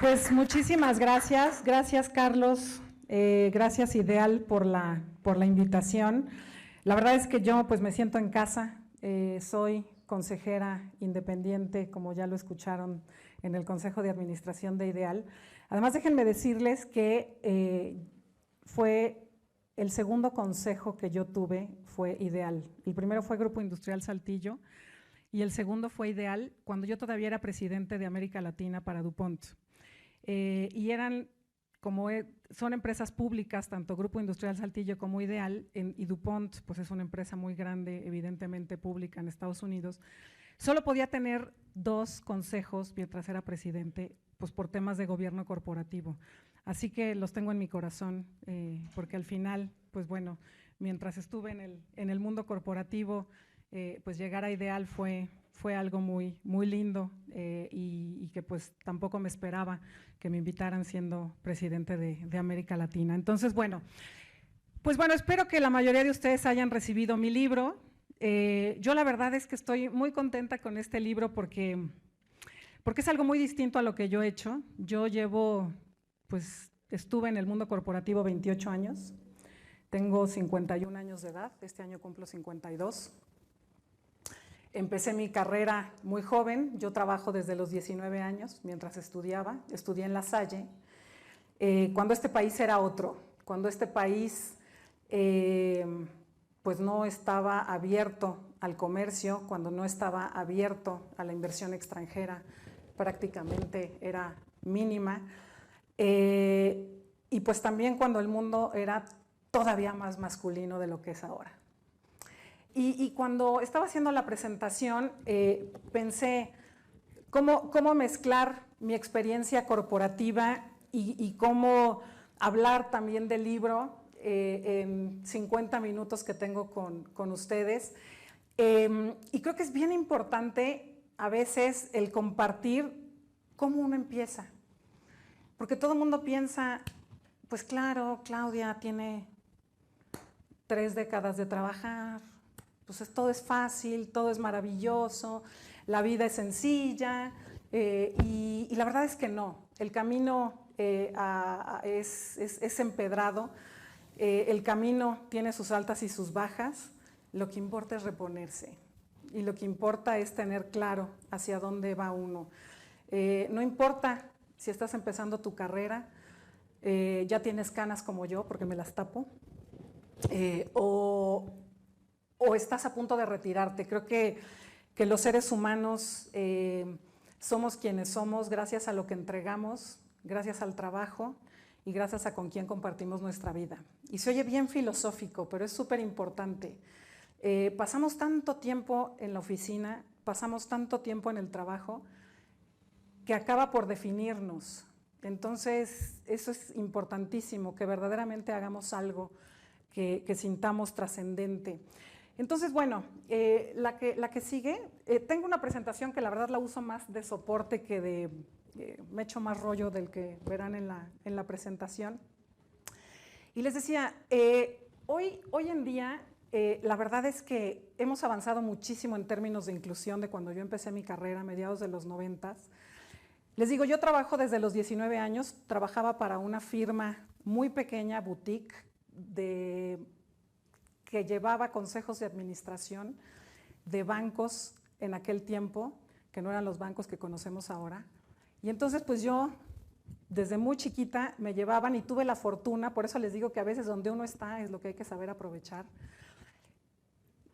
Pues muchísimas gracias. Gracias, Carlos. Gracias, Ideal, por la invitación. La verdad es que yo pues me siento en casa. Soy consejera independiente, como ya lo escucharon, en el Consejo de Administración de Ideal. Además, déjenme decirles que fue el segundo consejo que yo tuve fue Ideal. El primero fue Grupo Industrial Saltillo y el segundo fue Ideal cuando yo todavía era presidente de América Latina para DuPont. Y eran, son empresas públicas, tanto Grupo Industrial Saltillo como Ideal, y DuPont pues es una empresa muy grande, evidentemente pública en Estados Unidos. Solo podía tener 2 consejos mientras era presidente, pues por temas de gobierno corporativo. Así que los tengo en mi corazón, porque al final, pues bueno, mientras estuve en el mundo corporativo, pues llegar a Ideal fue algo muy lindo y que pues tampoco me esperaba que me invitaran siendo presidente de América Latina. Entonces, bueno, pues bueno, espero que la mayoría de ustedes hayan recibido mi libro. Yo la verdad es que estoy muy contenta con este libro porque es algo muy distinto a lo que yo he hecho. Yo pues estuve en el mundo corporativo 28 años, tengo 51 años de edad, este año cumplo 52. Empecé mi carrera muy joven, yo trabajo desde los 19 años, mientras estudié en La Salle, cuando este país era otro, cuando este país pues no estaba abierto al comercio, cuando no estaba abierto a la inversión extranjera, prácticamente era mínima, y pues también cuando el mundo era todavía más masculino de lo que es ahora. Y cuando estaba haciendo la presentación, pensé cómo mezclar mi experiencia corporativa y cómo hablar también del libro en 50 minutos que tengo con ustedes. Y creo que es bien importante a veces el compartir cómo uno empieza. Porque todo el mundo piensa, pues claro, Claudia tiene 3 décadas de trabajar, pues todo es fácil, todo es maravilloso, la vida es sencilla, y la verdad es que no. El camino es empedrado, el camino tiene sus altas y sus bajas, lo que importa es reponerse y lo que importa es tener claro hacia dónde va uno. No importa si estás empezando tu carrera, ya tienes canas como yo porque me las tapo, o estás a punto de retirarte. Creo que los seres humanos somos quienes somos gracias a lo que entregamos, gracias al trabajo y gracias a con quién compartimos nuestra vida. Y se oye bien filosófico, pero es súper importante. Pasamos tanto tiempo en la oficina, pasamos tanto tiempo en el trabajo, que acaba por definirnos. Entonces, eso es importantísimo, que verdaderamente hagamos algo que sintamos trascendente. Entonces, bueno, la que sigue, tengo una presentación que la verdad la uso más de soporte que me echo más rollo del que verán en la presentación. Y les decía, hoy en día, la verdad es que hemos avanzado muchísimo en términos de inclusión de cuando yo empecé mi carrera a mediados de los 90. Les digo, yo trabajo desde los 19 años, trabajaba para una firma muy pequeña, boutique, que llevaba consejos de administración de bancos en aquel tiempo, que no eran los bancos que conocemos ahora. Y entonces pues yo, desde muy chiquita, me llevaban y tuve la fortuna, por eso les digo que a veces donde uno está es lo que hay que saber aprovechar.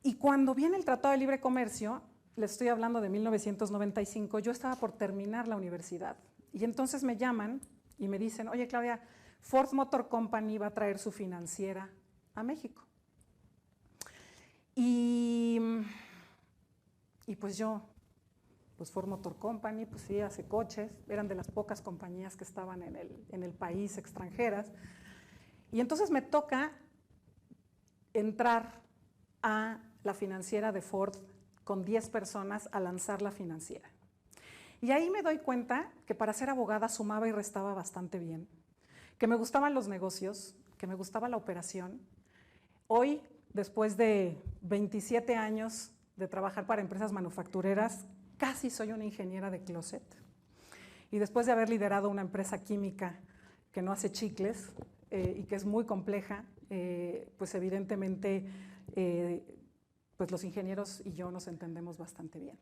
Y cuando viene el Tratado de Libre Comercio, les estoy hablando de 1995, yo estaba por terminar la universidad. Y entonces me llaman y me dicen, oye Claudia, Ford Motor Company va a traer su financiera a México. Y pues yo, pues Ford Motor Company, pues sí, hace coches, eran de las pocas compañías que estaban en el país, extranjeras. Y entonces me toca entrar a la financiera de Ford con 10 personas a lanzar la financiera. Y ahí me doy cuenta que para ser abogada sumaba y restaba bastante bien, que me gustaban los negocios, que me gustaba la operación. Hoy, después de 27 años de trabajar para empresas manufactureras, casi soy una ingeniera de closet. y después de haber liderado una empresa química que no hace chicles y que es muy compleja, pues evidentemente pues los ingenieros y yo nos entendemos bastante bien.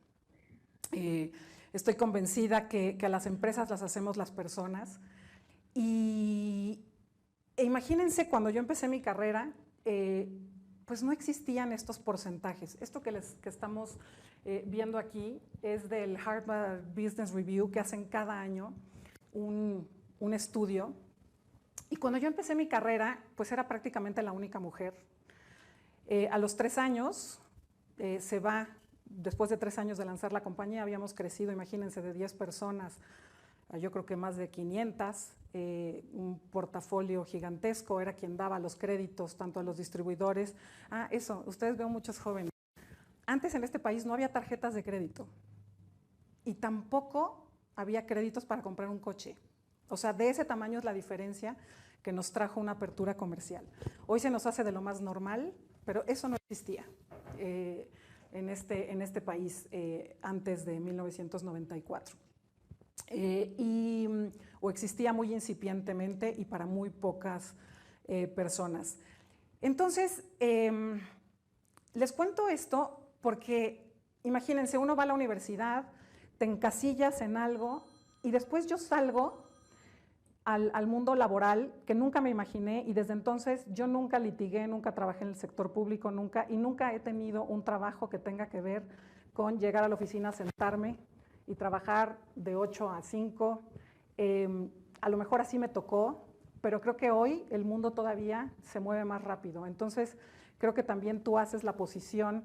Estoy convencida que a las empresas las hacemos las personas e imagínense cuando yo empecé mi carrera, pues no existían estos porcentajes. Esto que estamos viendo aquí es del Harvard Business Review, que hacen cada año un estudio. Y cuando yo empecé mi carrera, pues era prácticamente la única mujer. A los 3 años se va, después de 3 años de lanzar la compañía, habíamos crecido, imagínense, de 10 personas, yo creo que más de 500, un portafolio gigantesco, era quien daba los créditos tanto a los distribuidores. Eso, ustedes ven muchos jóvenes. Antes en este país no había tarjetas de crédito y tampoco había créditos para comprar un coche. O sea, de ese tamaño es la diferencia que nos trajo una apertura comercial. Hoy se nos hace de lo más normal, pero eso no existía en este país antes de 1994. O existía muy incipientemente y para muy pocas personas. Entonces, les cuento esto porque, imagínense, uno va a la universidad, te encasillas en algo y después yo salgo al mundo laboral que nunca me imaginé y desde entonces yo nunca litigué, nunca trabajé en el sector público, nunca he tenido un trabajo que tenga que ver con llegar a la oficina, sentarme y trabajar de 8 a 5. A lo mejor así me tocó, pero creo que hoy el mundo todavía se mueve más rápido. Entonces, creo que también tú haces la posición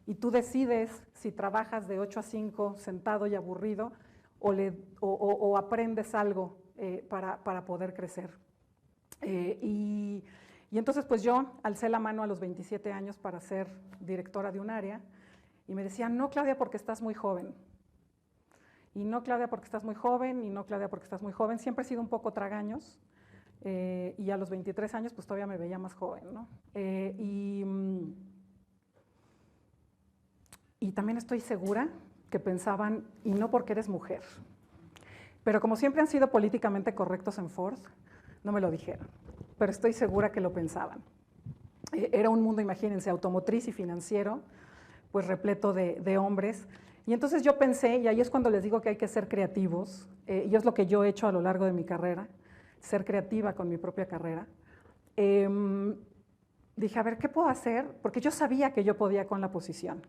y tú decides si trabajas de 8 a 5 sentado y aburrido o aprendes algo para poder crecer. Y entonces pues yo alcé la mano a los 27 años para ser directora de un área y me decían, no, Claudia, porque estás muy joven. Y no, Claudia, porque estás muy joven, y no, Claudia, porque estás muy joven. Siempre he sido un poco tragaños y a los 23 años pues todavía me veía más joven, ¿no? Y también estoy segura que pensaban, y no porque eres mujer. Pero como siempre han sido políticamente correctos en Ford, no me lo dijeron, pero estoy segura que lo pensaban. Era un mundo, imagínense, automotriz y financiero, pues repleto de hombres. Y entonces yo pensé, y ahí es cuando les digo que hay que ser creativos, y es lo que yo he hecho a lo largo de mi carrera, ser creativa con mi propia carrera. Dije, a ver, ¿qué puedo hacer? Porque yo sabía que yo podía con la posición.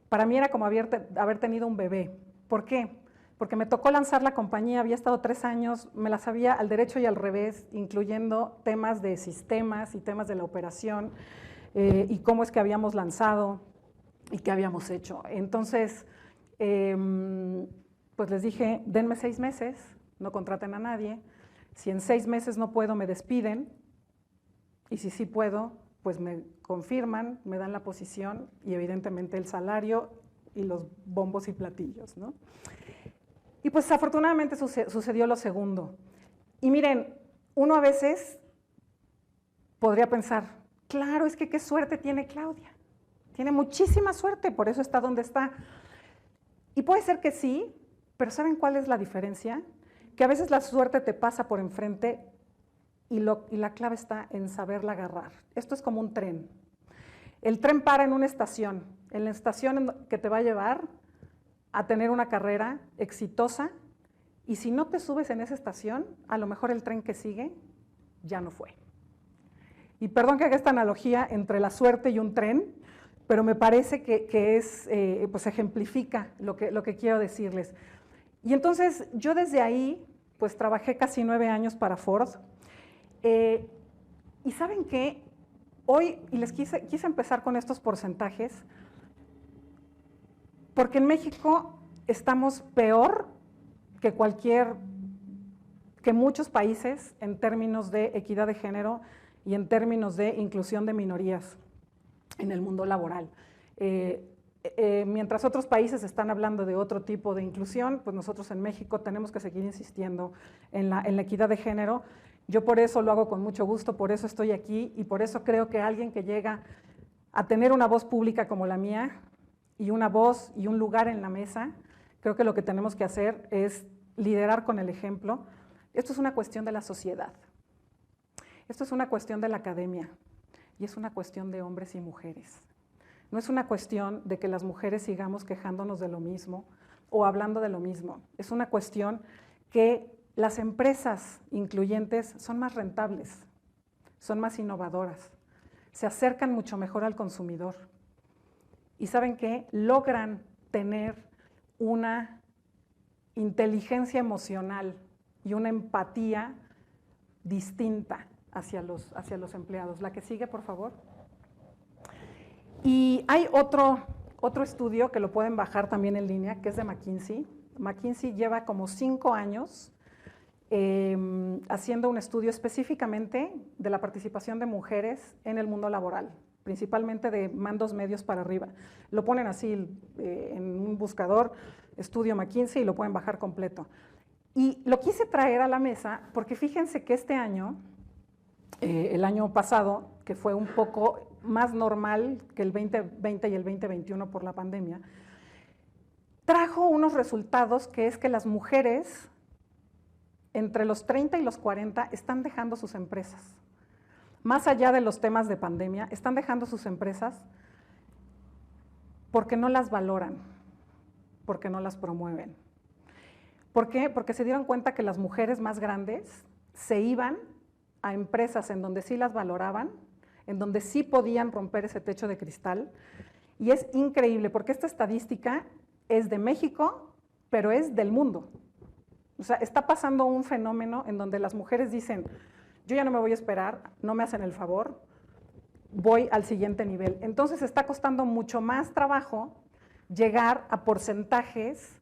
Para mí era como haber tenido un bebé. ¿Por qué? Porque me tocó lanzar la compañía, había estado 3 años, me la sabía al derecho y al revés, incluyendo temas de sistemas y temas de la operación y cómo es que habíamos lanzado y qué habíamos hecho. Entonces, pues les dije, denme 6 meses, no contraten a nadie, si en 6 meses no puedo, me despiden, y si sí puedo, pues me confirman, me dan la posición y evidentemente el salario y los bombos y platillos, ¿no? Y pues afortunadamente sucedió lo segundo. Y miren, uno a veces podría pensar, claro, es que qué suerte tiene Claudia. Tiene muchísima suerte, por eso está donde está. Y puede ser que sí, pero ¿saben cuál es la diferencia? Que a veces la suerte te pasa por enfrente y la clave está en saberla agarrar. Esto es como un tren. El tren para en una estación, en la estación que te va a llevar a tener una carrera exitosa, y si no te subes en esa estación, a lo mejor el tren que sigue ya no fue. Y perdón que haga esta analogía entre la suerte y un tren, pero me parece que pues ejemplifica lo que quiero decirles. Y entonces yo desde ahí pues trabajé casi 9 años para Ford, y ¿saben qué? Hoy, y les quise empezar con estos porcentajes, porque en México estamos peor que muchos países en términos de equidad de género y en términos de inclusión de minorías en el mundo laboral. Mientras otros países están hablando de otro tipo de inclusión, pues nosotros en México tenemos que seguir insistiendo en la equidad de género. Yo por eso lo hago con mucho gusto, por eso estoy aquí y por eso creo que alguien que llega a tener una voz pública como la mía y una voz y un lugar en la mesa, creo que lo que tenemos que hacer es liderar con el ejemplo. Esto es una cuestión de la sociedad. Esto es una cuestión de la academia y es una cuestión de hombres y mujeres. No es una cuestión de que las mujeres sigamos quejándonos de lo mismo o hablando de lo mismo. Es una cuestión que las empresas incluyentes son más rentables, son más innovadoras, se acercan mucho mejor al consumidor. ¿Y saben qué? Logran tener una inteligencia emocional y una empatía distinta hacia los empleados. La que sigue, por favor. Y hay otro estudio que lo pueden bajar también en línea, que es de McKinsey. McKinsey lleva como 5 años haciendo un estudio específicamente de la participación de mujeres en el mundo laboral, principalmente de mandos medios para arriba. Lo ponen así en un buscador, estudio McKinsey, y lo pueden bajar completo. Y lo quise traer a la mesa porque fíjense que este año, el año pasado, que fue un poco más normal que el 2020 y el 2021 por la pandemia, trajo unos resultados que es que las mujeres entre los 30 y los 40 están dejando sus empresas. Más allá de los temas de pandemia, están dejando sus empresas porque no las valoran, porque no las promueven. ¿Por qué? Porque se dieron cuenta que las mujeres más grandes se iban a empresas en donde sí las valoraban, en donde sí podían romper ese techo de cristal. Y es increíble, porque esta estadística es de México, pero es del mundo. O sea, está pasando un fenómeno en donde las mujeres dicen, yo ya no me voy a esperar, no me hacen el favor, voy al siguiente nivel. Entonces está costando mucho más trabajo llegar a porcentajes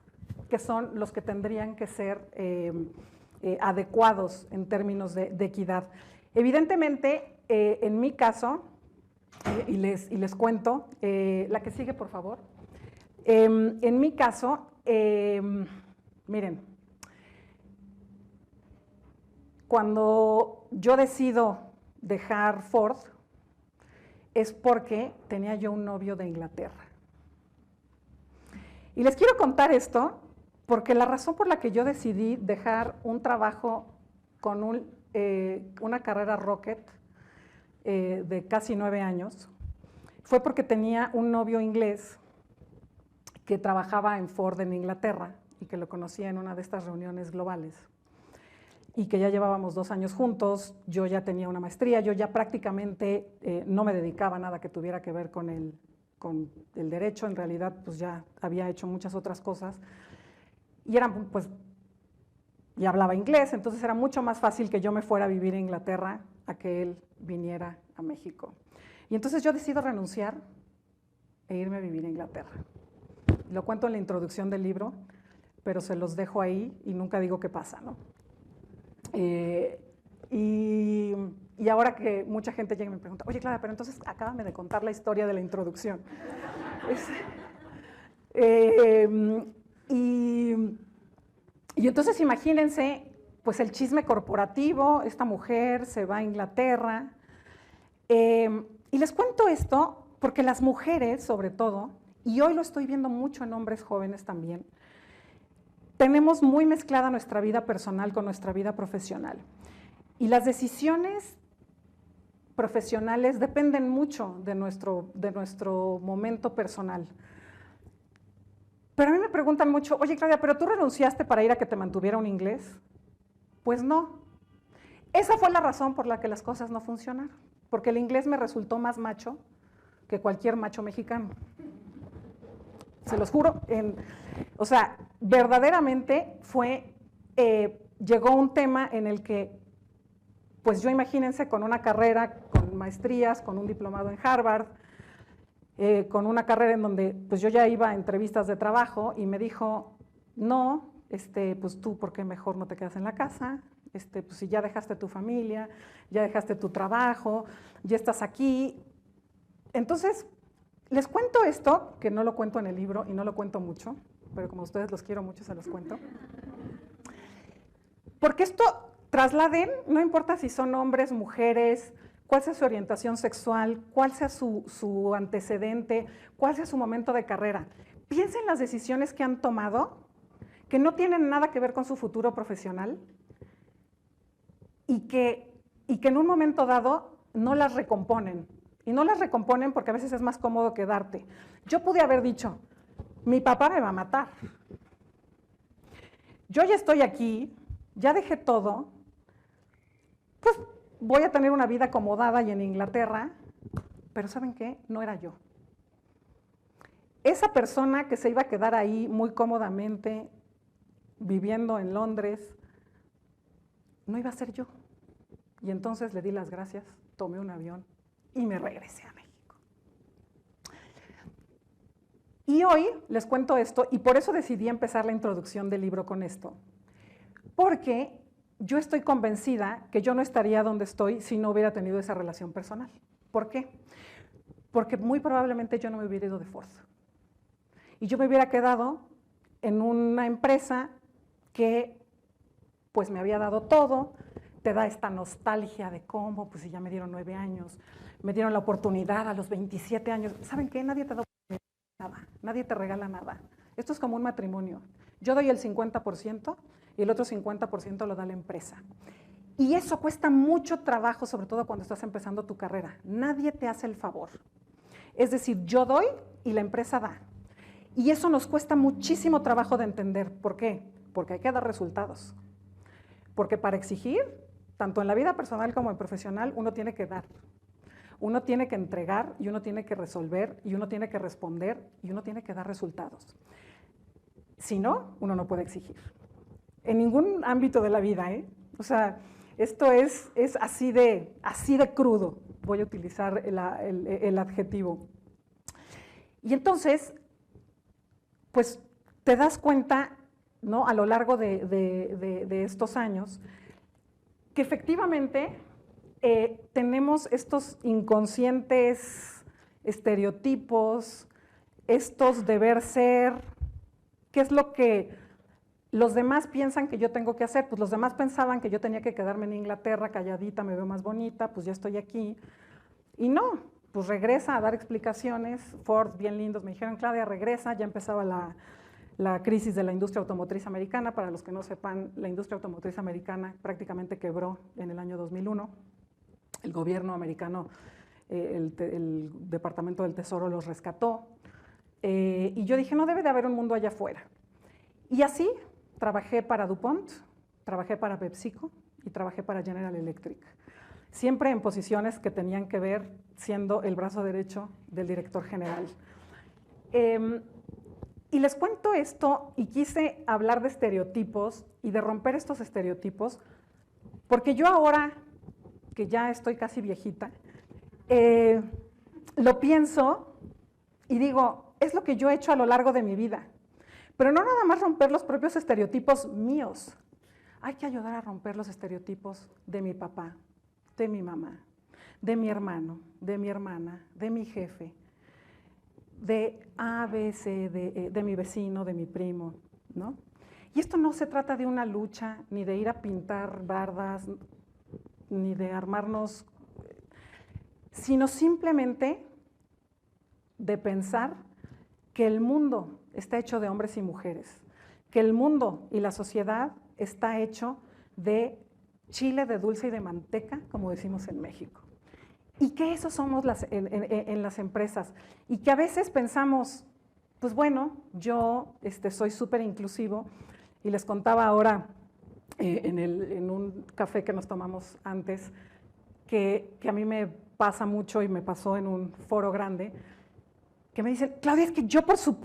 que son los que tendrían que ser adecuados en términos de equidad. Evidentemente, en mi caso, y les cuento, la que sigue, por favor. En mi caso, miren, cuando yo decido dejar Ford, es porque tenía yo un novio de Inglaterra. Y les quiero contar esto porque la razón por la que yo decidí dejar un trabajo con una carrera rocket de casi 9 años fue porque tenía un novio inglés que trabajaba en Ford en Inglaterra y que lo conocía en una de estas reuniones globales y que ya llevábamos 2 años juntos, yo ya tenía una maestría, yo ya prácticamente no me dedicaba a nada que tuviera que ver con el derecho, en realidad pues ya había hecho muchas otras cosas y eran pues, ya hablaba inglés, entonces era mucho más fácil que yo me fuera a vivir a Inglaterra a que él viniera a México. Y entonces yo decido renunciar e irme a vivir a Inglaterra. Lo cuento en la introducción del libro, pero se los dejo ahí y nunca digo qué pasa, ¿no? Y ahora que mucha gente llega y me pregunta, oye, Clara, pero entonces acábame de contar la historia de la introducción. Y entonces imagínense, pues el chisme corporativo, esta mujer se va a Inglaterra. Y les cuento esto porque las mujeres, sobre todo, y hoy lo estoy viendo mucho en hombres jóvenes también, tenemos muy mezclada nuestra vida personal con nuestra vida profesional. Y las decisiones profesionales dependen mucho de nuestro momento personal. Pero a mí me preguntan mucho, oye, Claudia, ¿pero tú renunciaste para ir a que te mantuviera un inglés? Pues no. Esa fue la razón por la que las cosas no funcionaron. Porque el inglés me resultó más macho que cualquier macho mexicano. Se los juro. O sea, verdaderamente llegó un tema en el que, pues yo imagínense con una carrera, con maestrías, con un diplomado en Harvard, con una carrera en donde pues yo ya iba a entrevistas de trabajo y me dijo, no, pues tú, ¿por qué mejor no te quedas en la casa? Pues si ya dejaste tu familia, ya dejaste tu trabajo, ya estás aquí. Entonces, les cuento esto, que no lo cuento en el libro y no lo cuento mucho, pero como ustedes los quiero mucho, se los cuento. Porque esto trasladen, no importa si son hombres, mujeres, cuál sea su orientación sexual, cuál sea su antecedente, cuál sea su momento de carrera. Piensen las decisiones que han tomado que no tienen nada que ver con su futuro profesional y que en un momento dado no las recomponen. Y no las recomponen porque a veces es más cómodo quedarte. Yo pude haber dicho, mi papá me va a matar. Yo ya estoy aquí, ya dejé todo, pues voy a tener una vida acomodada y en Inglaterra, pero ¿saben qué? No era yo. Esa persona que se iba a quedar ahí muy cómodamente, viviendo en Londres, no iba a ser yo. Y entonces le di las gracias, tomé un avión y me regresé a México. Y hoy les cuento esto, y por eso decidí empezar la introducción del libro con esto, porque yo estoy convencida que yo no estaría donde estoy si no hubiera tenido esa relación personal. ¿Por qué? Porque muy probablemente yo no me hubiera ido de Ford. Y yo me hubiera quedado en una empresa que pues me había dado todo, te da esta nostalgia de cómo, pues si ya me dieron 9 años, me dieron la oportunidad a los 27 años. ¿Saben qué? Nadie te da nada, nadie te regala nada. Esto es como un matrimonio. Yo doy el 50% y el otro 50% lo da la empresa. Y eso cuesta mucho trabajo, sobre todo cuando estás empezando tu carrera. Nadie te hace el favor. Es decir, yo doy y la empresa da. Y eso nos cuesta muchísimo trabajo de entender. ¿Por qué? Porque hay que dar resultados. Porque para exigir, tanto en la vida personal como en profesional, uno tiene que dar. Uno tiene que entregar y uno tiene que resolver y uno tiene que responder y uno tiene que dar resultados. Si no, uno no puede exigir. En ningún ámbito de la vida, ¿eh? O sea, esto es así de crudo. Voy a utilizar el adjetivo. Y entonces, pues te das cuenta, ¿no? A lo largo de estos años, que efectivamente tenemos estos inconscientes estereotipos, estos deber ser, ¿qué es lo que los demás piensan que yo tengo que hacer? Pues los demás pensaban que yo tenía que quedarme en Inglaterra, calladita, me veo más bonita, pues ya estoy aquí. Y no, pues regresa a dar explicaciones. Ford, bien lindos, me dijeron, Claudia, regresa, ya empezaba la crisis de la industria automotriz americana. Para los que no sepan, la industria automotriz americana prácticamente quebró en el año 2001. El gobierno americano, el Departamento del Tesoro los rescató. Y yo dije, no debe de haber un mundo allá afuera. Y así trabajé para DuPont, trabajé para PepsiCo y trabajé para General Electric. Siempre en posiciones que tenían que ver siendo el brazo derecho del director general. Y les cuento esto y quise hablar de estereotipos y de romper estos estereotipos, porque yo ahora, que ya estoy casi viejita, lo pienso y digo, es lo que yo he hecho a lo largo de mi vida. Pero no nada más romper los propios estereotipos míos. Hay que ayudar a romper los estereotipos de mi papá, de mi mamá, de mi hermano, de mi hermana, de mi jefe, de A, B, C, de mi vecino, de mi primo, ¿no? Y esto no se trata de una lucha, ni de ir a pintar bardas, ni de armarnos, sino simplemente de pensar que el mundo está hecho de hombres y mujeres, que el mundo y la sociedad está hecho de chile de dulce y de manteca, como decimos en México. Y que eso somos en las empresas. Y que a veces pensamos, pues bueno, yo soy súper inclusivo, y les contaba ahora en un café que nos tomamos antes, que a mí me pasa mucho y me pasó en un foro grande, que me dicen, Claudia, es que yo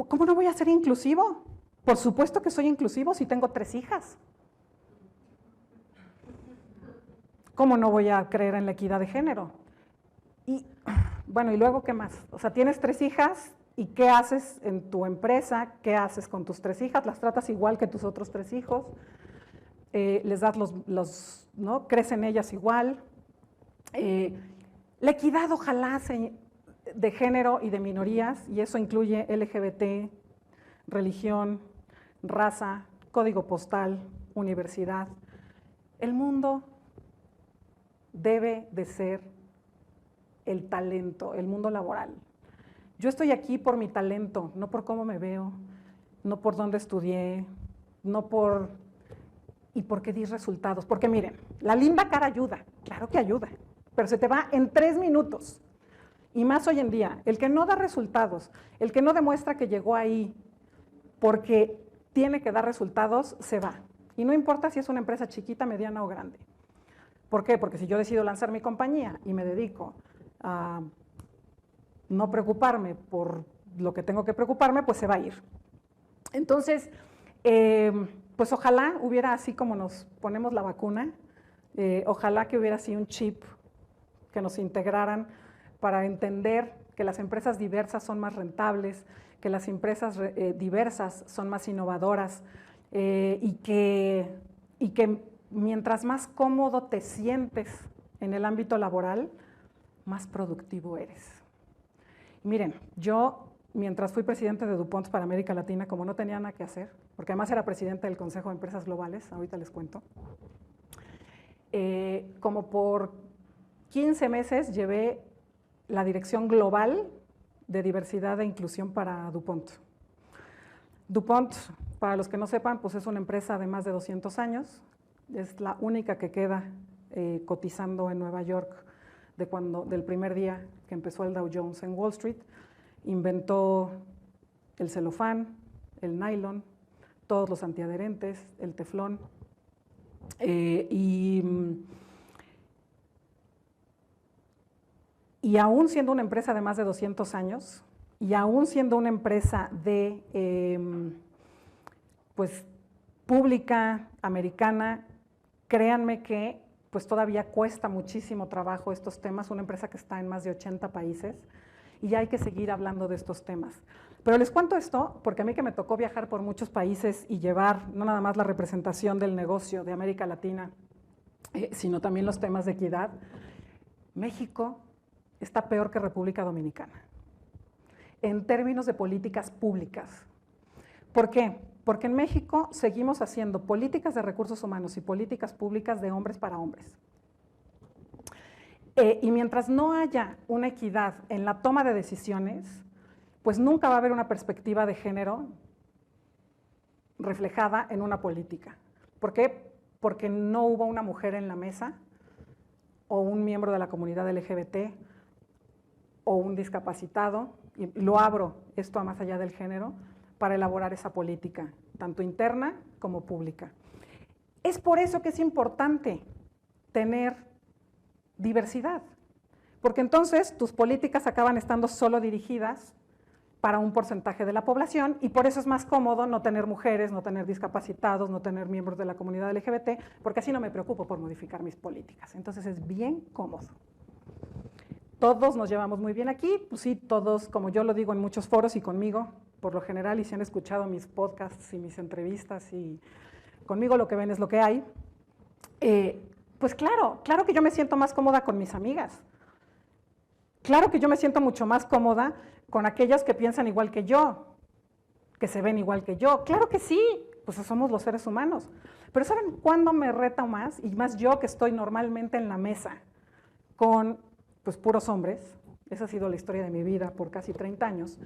¿cómo no voy a ser inclusivo? Por supuesto que soy inclusivo si tengo 3 hijas. ¿Cómo no voy a creer en la equidad de género? Y bueno, ¿y luego qué más? O sea, tienes 3 hijas, ¿y qué haces en tu empresa? ¿Qué haces con tus 3 hijas? ¿Las tratas igual que tus otros 3 hijos? ¿Les das ¿no? ¿Crecen ellas igual? La equidad ojalá de género y de minorías, y eso incluye LGBT, religión, raza, código postal, universidad. El mundo debe de ser el talento, el mundo laboral. Yo estoy aquí por mi talento, no por cómo me veo, no por dónde estudié, no por... ¿Y por qué di resultados? Porque miren, la linda cara ayuda, claro que ayuda, pero se te va en 3 minutos. Y más hoy en día, el que no da resultados, el que no demuestra que llegó ahí porque tiene que dar resultados, se va. Y no importa si es una empresa chiquita, mediana o grande. ¿Por qué? Porque si yo decido lanzar mi compañía y me dedico a no preocuparme por lo que tengo que preocuparme, pues se va a ir. Entonces, pues ojalá hubiera, así como nos ponemos la vacuna, ojalá que hubiera así un chip que nos integraran para entender que las empresas diversas son más rentables, que las empresas diversas son más innovadoras y que mientras más cómodo te sientes en el ámbito laboral, más productivo eres. Miren, yo mientras fui presidente de DuPont para América Latina, como no tenía nada que hacer, porque además era presidente del Consejo de Empresas Globales, ahorita les cuento, como por 15 meses llevé la dirección global de diversidad e inclusión para DuPont. DuPont, para los que no sepan, pues es una empresa de más de 200 años, es la única que queda cotizando en Nueva York del primer día que empezó el Dow Jones en Wall Street. Inventó el celofán, el nylon, todos los antiadherentes, el teflón, y aún siendo una empresa de más de 200 años, y aún siendo una empresa de, pues, pública, americana, créanme que pues todavía cuesta muchísimo trabajo estos temas, una empresa que está en más de 80 países, y hay que seguir hablando de estos temas. Pero les cuento esto porque a mí que me tocó viajar por muchos países y llevar no nada más la representación del negocio de América Latina, sino también los temas de equidad, México está peor que República Dominicana en términos de políticas públicas. ¿Por qué? Porque en México seguimos haciendo políticas de recursos humanos y políticas públicas de hombres para hombres. Y mientras no haya una equidad en la toma de decisiones, pues nunca va a haber una perspectiva de género reflejada en una política. ¿Por qué? Porque no hubo una mujer en la mesa, o un miembro de la comunidad LGBT, o un discapacitado, y lo abro esto a más allá del género, para elaborar esa política, tanto interna como pública. Es por eso que es importante tener diversidad, porque entonces tus políticas acaban estando solo dirigidas para un porcentaje de la población, y por eso es más cómodo no tener mujeres, no tener discapacitados, no tener miembros de la comunidad LGBT, porque así no me preocupo por modificar mis políticas. Entonces es bien cómodo. Todos nos llevamos muy bien aquí, pues sí, todos, como yo lo digo en muchos foros y conmigo, por lo general, y si han escuchado mis podcasts y mis entrevistas, y conmigo lo que ven es lo que hay, pues claro que yo me siento más cómoda con mis amigas. Claro que yo me siento mucho más cómoda con aquellas que piensan igual que yo, que se ven igual que yo. Claro que sí, pues somos los seres humanos. Pero ¿saben cuándo me reta más? Y más yo que estoy normalmente en la mesa con pues puros hombres, esa ha sido la historia de mi vida por casi 30 años,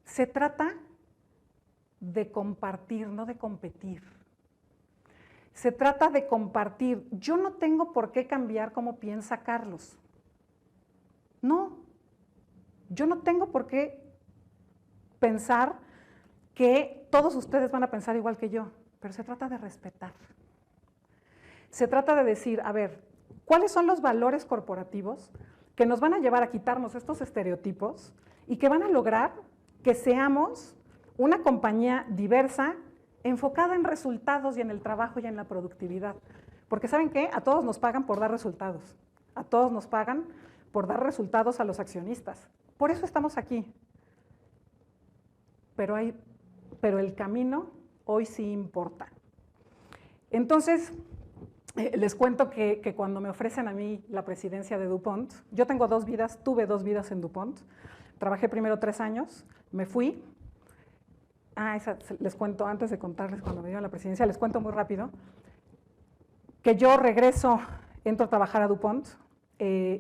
se trata de compartir, no de competir. Se trata de compartir. Yo no tengo por qué cambiar cómo piensa Carlos. No, yo no tengo por qué pensar que todos ustedes van a pensar igual que yo, pero se trata de respetar. Se trata de decir, a ver, ¿cuáles son los valores corporativos que nos van a llevar a quitarnos estos estereotipos y que van a lograr que seamos una compañía diversa, enfocada en resultados y en el trabajo y en la productividad? Porque ¿saben qué? A todos nos pagan por dar resultados, a todos nos pagan por dar resultados a los accionistas. Por eso estamos aquí. Pero el camino hoy sí importa. Entonces, les cuento que cuando me ofrecen a mí la presidencia de DuPont, yo tengo tuve dos vidas en DuPont. Trabajé primero 3 años, me fui. Les cuento, antes de contarles cuando me dieron la presidencia, les cuento muy rápido, que yo regreso, entro a trabajar a DuPont,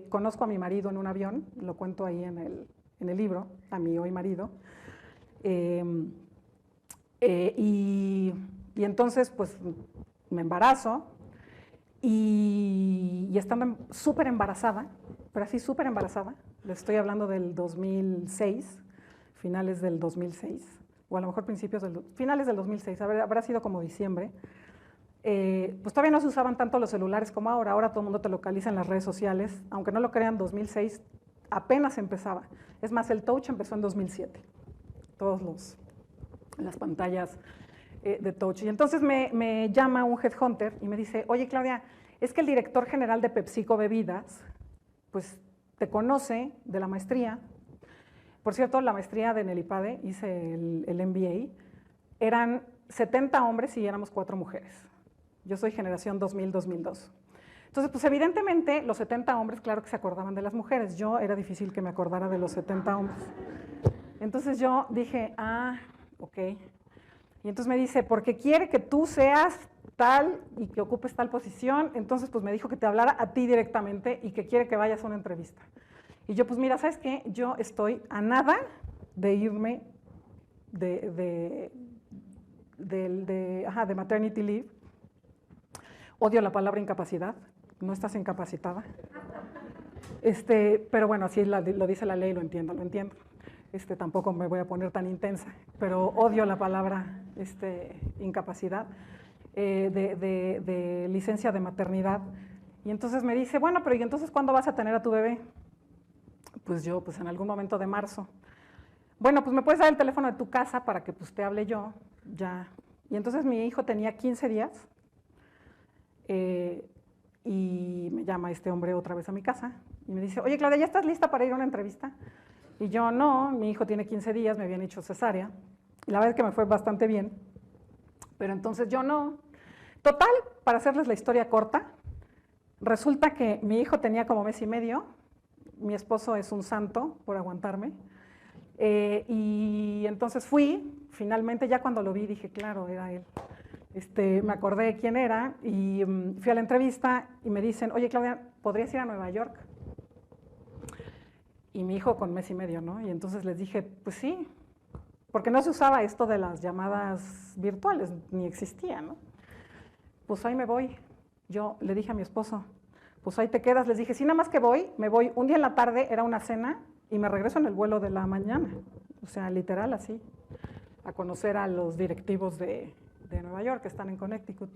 conozco a mi marido en un avión, lo cuento ahí en el libro, a mi hoy marido. Y entonces, pues, me embarazo y estando súper embarazada, pero así súper embarazada, les estoy hablando del 2006, finales del 2006, o a lo mejor finales del 2006, habrá sido como diciembre. Pues todavía no se usaban tanto los celulares como ahora todo el mundo te localiza en las redes sociales, aunque no lo crean, 2006 apenas empezaba. Es más, el touch empezó en 2007, las pantallas de touch. Y entonces me llama un headhunter y me dice, oye Claudia, es que el director general de PepsiCo Bebidas, pues te conoce de la maestría. Por cierto, la maestría de Nelipade, hice el MBA, eran 70 hombres y éramos 4 mujeres. Yo soy generación 2000-2002. Entonces, pues evidentemente los 70 hombres, claro que se acordaban de las mujeres. Yo era difícil que me acordara de los 70 hombres. Entonces yo dije, ok. Y entonces me dice, porque quiere que tú seas tal y que ocupes tal posición, entonces pues me dijo que te hablara a ti directamente y que quiere que vayas a una entrevista. Y yo, pues mira, ¿sabes qué? Yo estoy a nada de irme de maternity leave. Odio la palabra incapacidad, no estás incapacitada. Pero bueno, así lo dice la ley, lo entiendo. Tampoco me voy a poner tan intensa, pero odio la palabra incapacidad, de licencia de maternidad. Y entonces me dice, bueno, pero ¿y entonces cuándo vas a tener a tu bebé? Pues yo, pues en algún momento de marzo. Bueno, pues me puedes dar el teléfono de tu casa para que pues te hable yo, ya. Y entonces mi hijo tenía 15 días y me llama este hombre otra vez a mi casa y me dice, oye Claudia, ¿ya estás lista para ir a una entrevista? Y yo, no, mi hijo tiene 15 días, me habían hecho cesárea. Y la verdad es que me fue bastante bien, pero entonces yo no. Total, para hacerles la historia corta, resulta que mi hijo tenía como mes y medio, mi esposo es un santo por aguantarme, y entonces fui, finalmente ya cuando lo vi dije, claro, era él. Me acordé de quién era y fui a la entrevista y me dicen, oye Claudia, ¿podrías ir a Nueva York? Y mi hijo con mes y medio, ¿no? Y entonces les dije, pues sí, porque no se usaba esto de las llamadas virtuales, ni existía, ¿no? Pues ahí me voy. Yo le dije a mi esposo, pues ahí te quedas. Les dije, sí, nada más que me voy un día en la tarde, era una cena, y me regreso en el vuelo de la mañana. O sea, literal así, a conocer a los directivos de Nueva York, que están en Connecticut.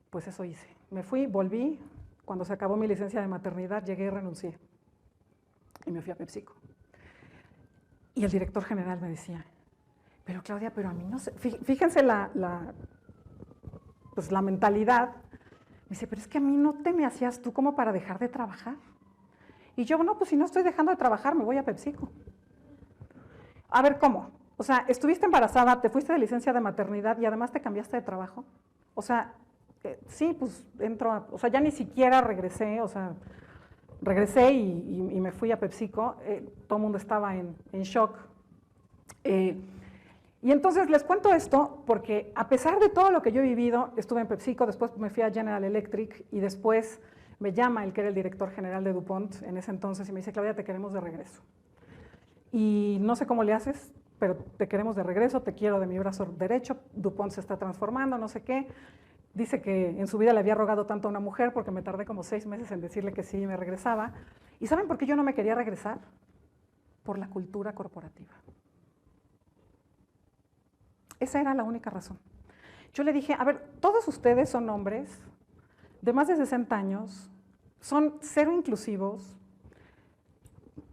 Pues eso hice. Me fui, volví. Cuando se acabó mi licencia de maternidad, llegué y renuncié. Y me fui a PepsiCo. Y el director general me decía, pero Claudia, pero a mí no sé. Fíjense pues la mentalidad. Me dice, pero es que a mí no te me hacías tú como para dejar de trabajar. Y yo, no, pues si no estoy dejando de trabajar, me voy a PepsiCo. A ver, ¿cómo? O sea, estuviste embarazada, te fuiste de licencia de maternidad y además te cambiaste de trabajo. O sea, sí, pues o sea, ya ni siquiera regresé, o sea, regresé y me fui a PepsiCo. Todo el mundo estaba en shock. Y entonces les cuento esto porque a pesar de todo lo que yo he vivido, estuve en PepsiCo, después me fui a General Electric y después me llama el que era el director general de DuPont en ese entonces y me dice, Claudia, te queremos de regreso. Y no sé cómo le haces, pero te queremos de regreso, te quiero de mi brazo derecho, DuPont se está transformando, no sé qué. Dice que en su vida le había rogado tanto a una mujer porque me tardé como 6 meses en decirle que sí y me regresaba. ¿Y saben por qué yo no me quería regresar? Por la cultura corporativa. Esa era la única razón. Yo le dije, a ver, todos ustedes son hombres de más de 60 años, son cero inclusivos,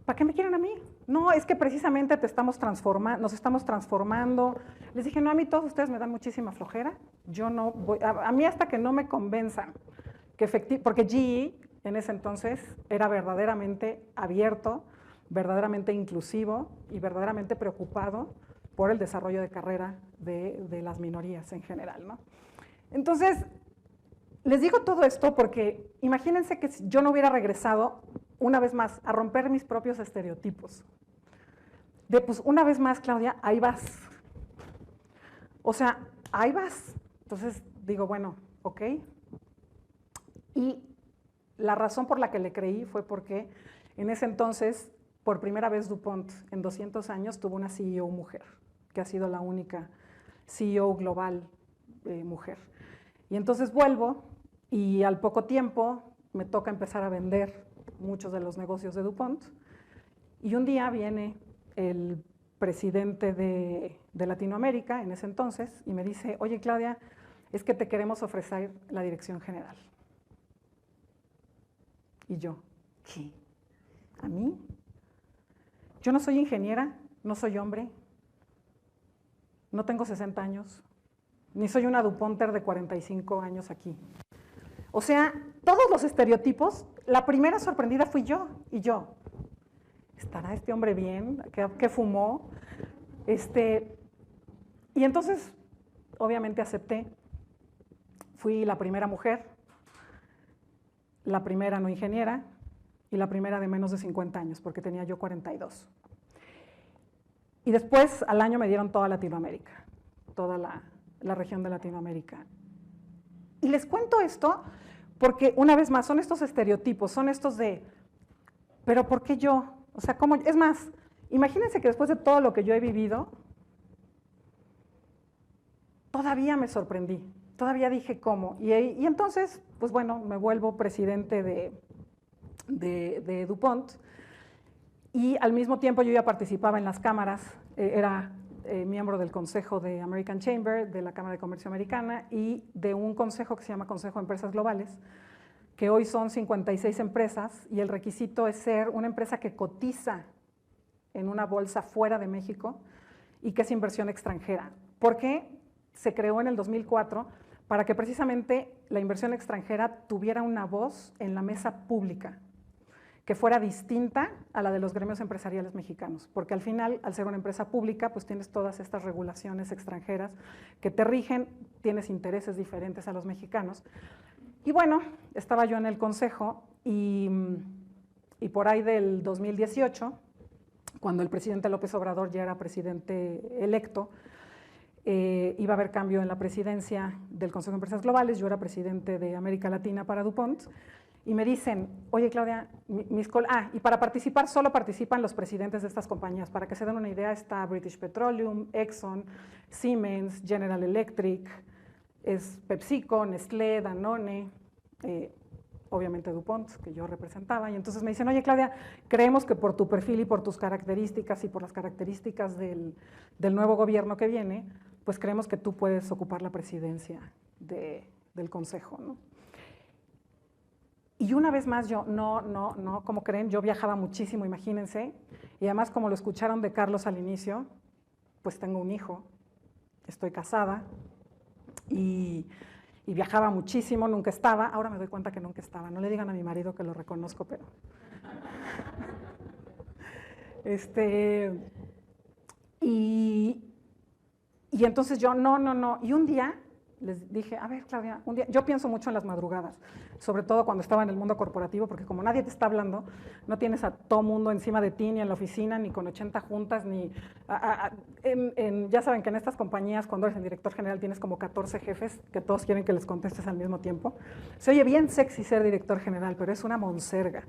¿para qué me quieren a mí? No, es que precisamente nos estamos transformando. Les dije, no, a mí todos ustedes me dan muchísima flojera, yo no voy, a mí hasta que no me convenzan, porque GE en ese entonces era verdaderamente abierto, verdaderamente inclusivo y verdaderamente preocupado por el desarrollo de carrera de las minorías en general, ¿no? Entonces, les digo todo esto porque imagínense que si yo no hubiera regresado una vez más a romper mis propios estereotipos. Pues una vez más, Claudia, ahí vas. O sea, ahí vas. Entonces digo, bueno, ok. Y la razón por la que le creí fue porque en ese entonces, por primera vez DuPont en 200 años, tuvo una CEO mujer, que ha sido la única CEO global mujer. Y entonces vuelvo y al poco tiempo me toca empezar a vender muchos de los negocios de DuPont. Y un día viene el presidente de Latinoamérica en ese entonces y me dice, oye Claudia, es que te queremos ofrecer la dirección general. Y yo, ¿qué? ¿A mí? Yo no soy ingeniera, no soy hombre, no tengo 60 años, ni soy una DuPonter de 45 años aquí. O sea, todos los estereotipos, la primera sorprendida fui yo, y yo, ¿estará este hombre bien? ¿Qué fumó? Y entonces, obviamente acepté, fui la primera mujer, la primera no ingeniera, y la primera de menos de 50 años, porque tenía yo 42. Y después, al año, me dieron toda Latinoamérica, toda la región de Latinoamérica. Y les cuento esto porque, una vez más, son estos estereotipos, son estos de, ¿pero por qué yo? O sea, ¿cómo? Es más, imagínense que después de todo lo que yo he vivido, todavía me sorprendí, todavía dije, ¿cómo? Y entonces, pues bueno, me vuelvo presidente de DuPont, y al mismo tiempo yo ya participaba en las cámaras, era miembro del consejo de American Chamber, de la Cámara de Comercio Americana, y de un consejo que se llama Consejo de Empresas Globales, que hoy son 56 empresas, y el requisito es ser una empresa que cotiza en una bolsa fuera de México y que es inversión extranjera. ¿Por qué? Se creó en el 2004 para que precisamente la inversión extranjera tuviera una voz en la mesa pública, que fuera distinta a la de los gremios empresariales mexicanos, porque al final, al ser una empresa pública, pues tienes todas estas regulaciones extranjeras que te rigen, tienes intereses diferentes a los mexicanos. Y bueno, estaba yo en el consejo y por ahí del 2018, cuando el presidente López Obrador ya era presidente electo, iba a haber cambio en la presidencia del Consejo de Empresas Globales, yo era presidente de América Latina para DuPont, y me dicen, oye Claudia, y para participar solo participan los presidentes de estas compañías. Para que se den una idea, está British Petroleum, Exxon, Siemens, General Electric, es PepsiCo, Nestlé, Danone, obviamente DuPont, que yo representaba. Y entonces me dicen, oye Claudia, creemos que por tu perfil y por tus características y por las características del nuevo gobierno que viene, pues creemos que tú puedes ocupar la presidencia del consejo, ¿no? Y una vez más yo, no, como creen, yo viajaba muchísimo, imagínense, y además como lo escucharon de Carlos al inicio, pues tengo un hijo, estoy casada, y viajaba muchísimo, nunca estaba, ahora me doy cuenta que nunca estaba, no le digan a mi marido que lo reconozco, pero… Y entonces yo, no, y un día les dije, a ver Claudia, un día, yo pienso mucho en las madrugadas, sobre todo cuando estaba en el mundo corporativo, porque como nadie te está hablando, no tienes a todo mundo encima de ti, ni en la oficina, ni con 80 juntas, ni… ya saben que en estas compañías, cuando eres el director general, tienes como 14 jefes que todos quieren que les contestes al mismo tiempo. Se oye bien sexy ser director general, pero es una monserga.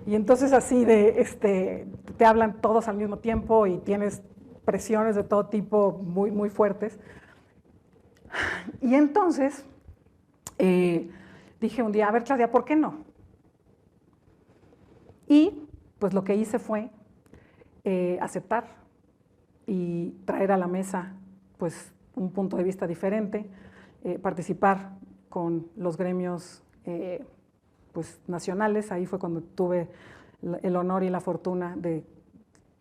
Y entonces así te hablan todos al mismo tiempo y tienes presiones de todo tipo muy, muy fuertes. Y entonces dije un día, a ver Claudia, ¿por qué no? Y pues lo que hice fue aceptar y traer a la mesa pues un punto de vista diferente, participar con los gremios pues nacionales. Ahí fue cuando tuve el honor y la fortuna de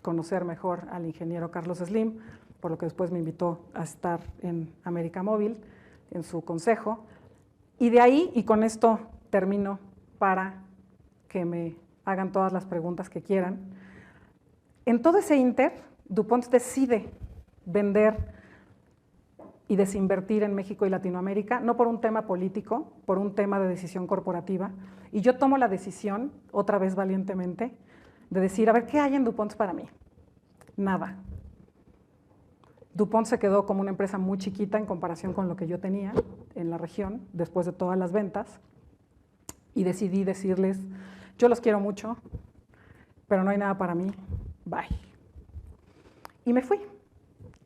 conocer mejor al ingeniero Carlos Slim, por lo que después me invitó a estar en América Móvil, en su consejo. Y de ahí, y con esto termino para que me hagan todas las preguntas que quieran, en todo ese inter, DuPont decide vender y desinvertir en México y Latinoamérica, no por un tema político, por un tema de decisión corporativa. Y yo tomo la decisión, otra vez valientemente, de decir, a ver, ¿qué hay en DuPont para mí? Nada. DuPont se quedó como una empresa muy chiquita en comparación con lo que yo tenía en la región, después de todas las ventas, y decidí decirles, yo los quiero mucho, pero no hay nada para mí, bye. Y me fui.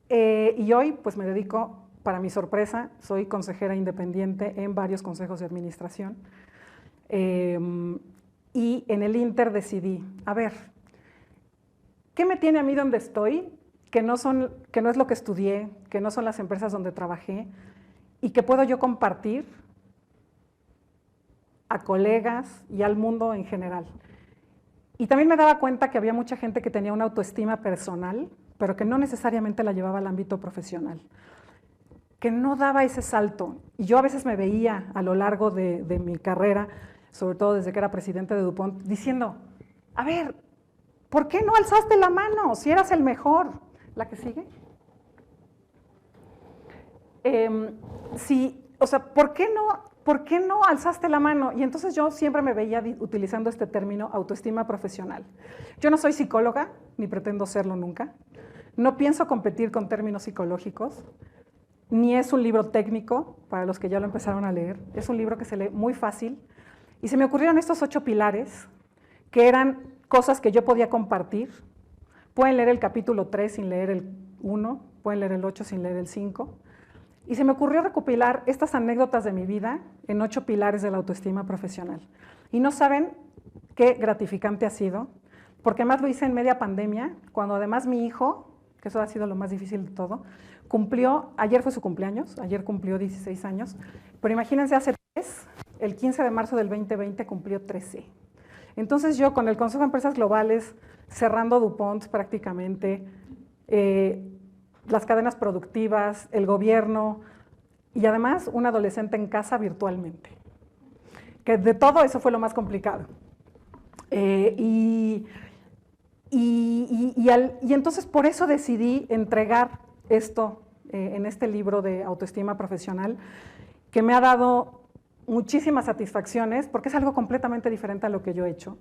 Y hoy pues me dedico para mi sorpresa, soy consejera independiente en varios consejos de administración. Y en el Inter decidí, a ver, ¿qué me tiene a mí donde estoy? Que no es lo que estudié, que no son las empresas donde trabajé, y que puedo yo compartir a colegas y al mundo en general. Y también me daba cuenta que había mucha gente que tenía una autoestima personal, pero que no necesariamente la llevaba al ámbito profesional, que no daba ese salto. Y yo a veces me veía a lo largo de mi carrera, sobre todo desde que era presidente de DuPont, diciendo, a ver, ¿por qué no alzaste la mano si eras el mejor? ¿La que sigue? O sea, ¿por qué no alzaste la mano? Y entonces yo siempre me veía utilizando este término autoestima profesional. Yo no soy psicóloga, ni pretendo serlo nunca. No pienso competir con términos psicológicos, ni es un libro técnico, para los que ya lo empezaron a leer. Es un libro que se lee muy fácil. Y se me ocurrieron estos 8 pilares, que eran cosas que yo podía compartir. Pueden leer el capítulo 3 sin leer el 1, pueden leer el 8 sin leer el 5. Y se me ocurrió recopilar estas anécdotas de mi vida en 8 pilares de la autoestima profesional. Y no saben qué gratificante ha sido, porque además lo hice en media pandemia, cuando además mi hijo, que eso ha sido lo más difícil de todo, ayer fue su cumpleaños, ayer cumplió 16 años, pero imagínense hace 3, el 15 de marzo del 2020 cumplió 13. Entonces yo con el Consejo de Empresas Globales, cerrando DuPont prácticamente, las cadenas productivas, el gobierno y además un adolescente en casa virtualmente. Que de todo eso fue lo más complicado. Y entonces por eso decidí entregar esto en este libro de autoestima profesional, que me ha dado muchísimas satisfacciones, porque es algo completamente diferente a lo que yo he hecho,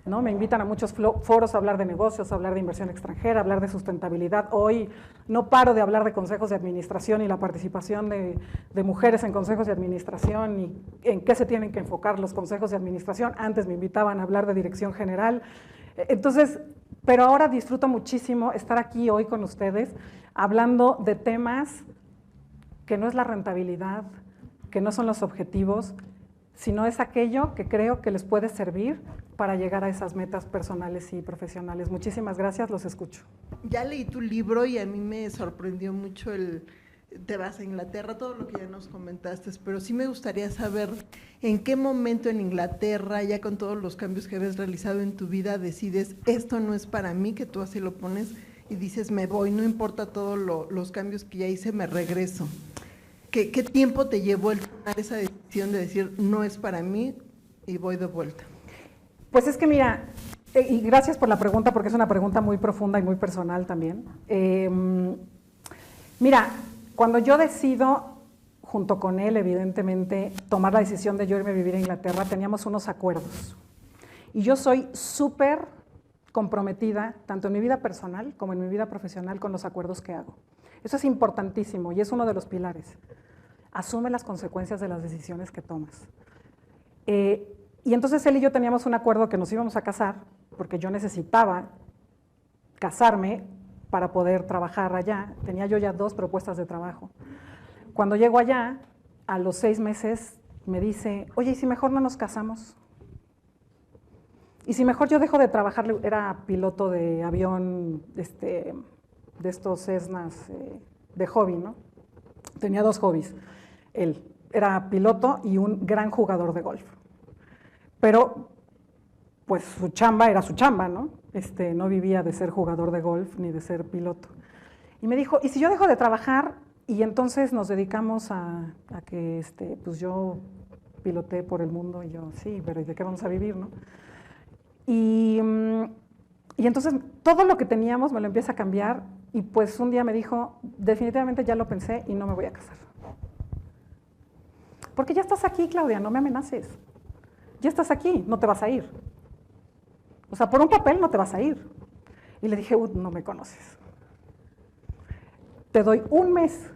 ¿no? Me invitan a muchos foros a hablar de negocios, a hablar de inversión extranjera, a hablar de sustentabilidad. Hoy no paro de hablar de consejos de administración y la participación de mujeres en consejos de administración y en qué se tienen que enfocar los consejos de administración. Antes me invitaban a hablar de dirección general. Entonces, pero ahora disfruto muchísimo estar aquí hoy con ustedes hablando de temas que no es la rentabilidad, que no son los objetivos, sino es aquello que creo que les puede servir para llegar a esas metas personales y profesionales. Muchísimas gracias, los escucho. Ya leí tu libro y a mí me sorprendió mucho te vas a Inglaterra, todo lo que ya nos comentaste, pero sí me gustaría saber en qué momento en Inglaterra, ya con todos los cambios que habías realizado en tu vida, decides, esto no es para mí, que tú así lo pones y dices, me voy, no importa todos los cambios que ya hice, me regreso. ¿Qué tiempo te llevó el tomar esa decisión de decir, no es para mí y voy de vuelta? Pues es que mira, y gracias por la pregunta, porque es una pregunta muy profunda y muy personal también. Mira, cuando yo decido, junto con él, evidentemente, tomar la decisión de yo irme a vivir a Inglaterra, teníamos unos acuerdos. Y yo soy súper comprometida, tanto en mi vida personal como en mi vida profesional, con los acuerdos que hago. Eso es importantísimo y es uno de los pilares. Asume las consecuencias de las decisiones que tomas. Y entonces él y yo teníamos un acuerdo que nos íbamos a casar, porque yo necesitaba casarme para poder trabajar allá. Tenía yo ya 2 propuestas de trabajo. Cuando llego allá, a los 6 meses, me dice, oye, ¿y si mejor no nos casamos? Y si mejor yo dejo de trabajar, era piloto de avión, de estos Cessnas de hobby, ¿no? Tenía 2 hobbies. Él era piloto y un gran jugador de golf. Pero, pues su chamba era su chamba, ¿no? No vivía de ser jugador de golf ni de ser piloto. Y me dijo, ¿y si yo dejo de trabajar y entonces nos dedicamos a que pues yo piloté por el mundo? Y yo, sí, pero ¿y de qué vamos a vivir, no? Y entonces todo lo que teníamos me lo empieza a cambiar y pues un día me dijo, definitivamente ya lo pensé y no me voy a casar. Porque ya estás aquí, Claudia, no me amenaces. Ya estás aquí, no te vas a ir. O sea, por un papel no te vas a ir. Y le dije, no me conoces. Te doy 1 mes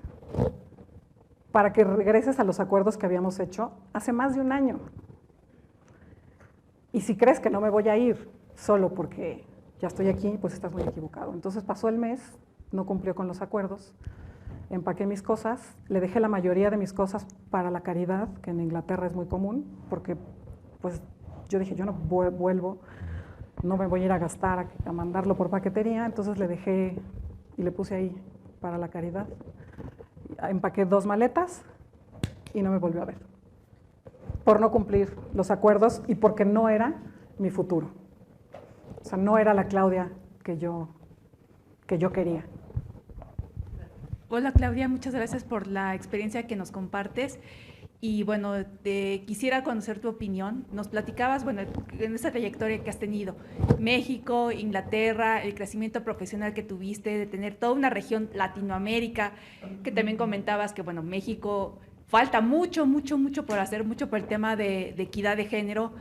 para que regreses a los acuerdos que habíamos hecho hace más de 1 año. Y si crees que no me voy a ir solo porque ya estoy aquí, pues estás muy equivocado. Entonces pasó el mes, no cumplió con los acuerdos. empaqué mis cosas, le dejé la mayoría de mis cosas para la caridad, que en Inglaterra es muy común, porque pues yo dije, yo no vuelvo, no me voy a ir a gastar a mandarlo por paquetería, entonces le dejé y le puse ahí para la caridad. Empaqué 2 maletas y no me volvió a ver, por no cumplir los acuerdos y porque no era mi futuro. O sea, no era la Claudia que yo quería. Hola Claudia, muchas gracias por la experiencia que nos compartes. Y bueno, quisiera conocer tu opinión. Nos platicabas, bueno, en esa trayectoria que has tenido, México, Inglaterra, el crecimiento profesional que tuviste, de tener toda una región Latinoamérica, que también comentabas que, bueno, México falta mucho por hacer, mucho por el tema de equidad de género.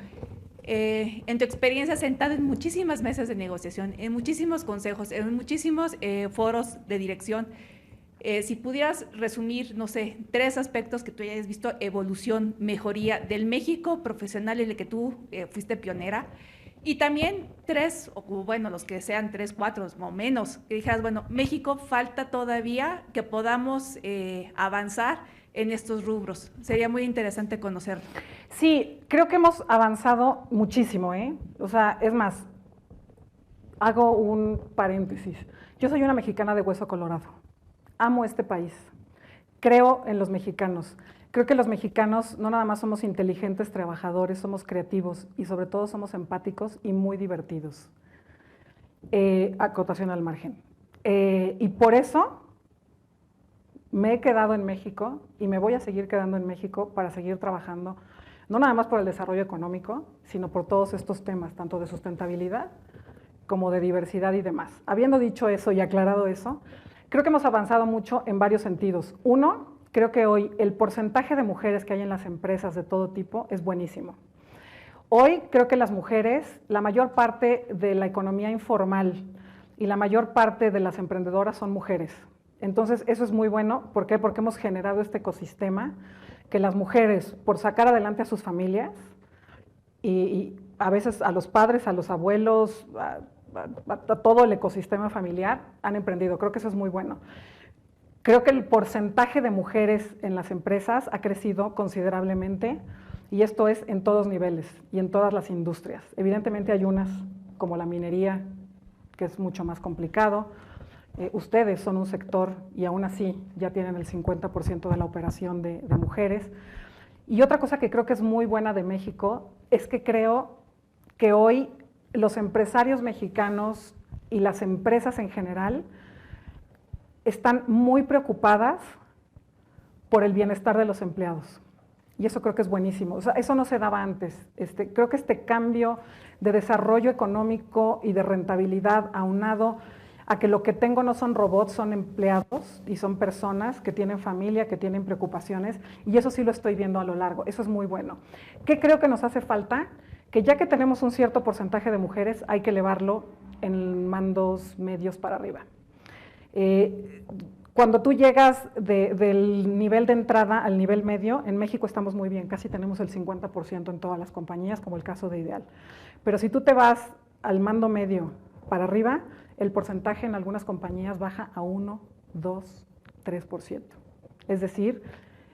En tu experiencia sentada en muchísimas mesas de negociación, en muchísimos consejos, en muchísimos foros de dirección, si pudieras resumir, no sé, 3 aspectos que tú hayas visto, evolución, mejoría del México profesional en el que tú fuiste pionera, y también 3, o bueno, los que sean 3, 4 o menos, que dijeras, bueno, México falta todavía que podamos avanzar en estos rubros. Sería muy interesante conocerlo. Sí, creo que hemos avanzado muchísimo, ¿eh? O sea, es más, hago un paréntesis. Yo soy una mexicana de hueso colorado. Amo este país. Creo en los mexicanos. Creo que los mexicanos no nada más somos inteligentes, trabajadores, somos creativos y sobre todo somos empáticos y muy divertidos. Acotación al margen. Y por eso me he quedado en México y me voy a seguir quedando en México para seguir trabajando, no nada más por el desarrollo económico, sino por todos estos temas, tanto de sustentabilidad como de diversidad y demás. Habiendo dicho eso y aclarado eso, creo que hemos avanzado mucho en varios sentidos. Uno, creo que hoy el porcentaje de mujeres que hay en las empresas de todo tipo es buenísimo. Hoy creo que las mujeres, la mayor parte de la economía informal y la mayor parte de las emprendedoras son mujeres. Entonces, eso es muy bueno. ¿Por qué? Porque hemos generado este ecosistema que las mujeres, por sacar adelante a sus familias y a veces a los padres, a los abuelos, a todo el ecosistema familiar, han emprendido. Creo que eso es muy bueno. Creo que el porcentaje de mujeres en las empresas ha crecido considerablemente y esto es en todos niveles y en todas las industrias. Evidentemente hay unas como la minería, que es mucho más complicado. Ustedes son un sector y aún así ya tienen el 50% de la operación de mujeres. Y otra cosa que creo que es muy buena de México es que creo que hoy los empresarios mexicanos y las empresas en general están muy preocupadas por el bienestar de los empleados. Y eso creo que es buenísimo. O sea, eso no se daba antes. Creo que este cambio de desarrollo económico y de rentabilidad aunado a que lo que tengo no son robots, son empleados y son personas que tienen familia, que tienen preocupaciones, y eso sí lo estoy viendo a lo largo. Eso es muy bueno. ¿Qué creo que nos hace falta? Que ya que tenemos un cierto porcentaje de mujeres, hay que elevarlo en mandos medios para arriba. Cuando tú llegas del nivel de entrada al nivel medio, en México estamos muy bien, casi tenemos el 50% en todas las compañías, como el caso de Ideal. Pero si tú te vas al mando medio para arriba, el porcentaje en algunas compañías baja a 1, 2, 3%. Es decir,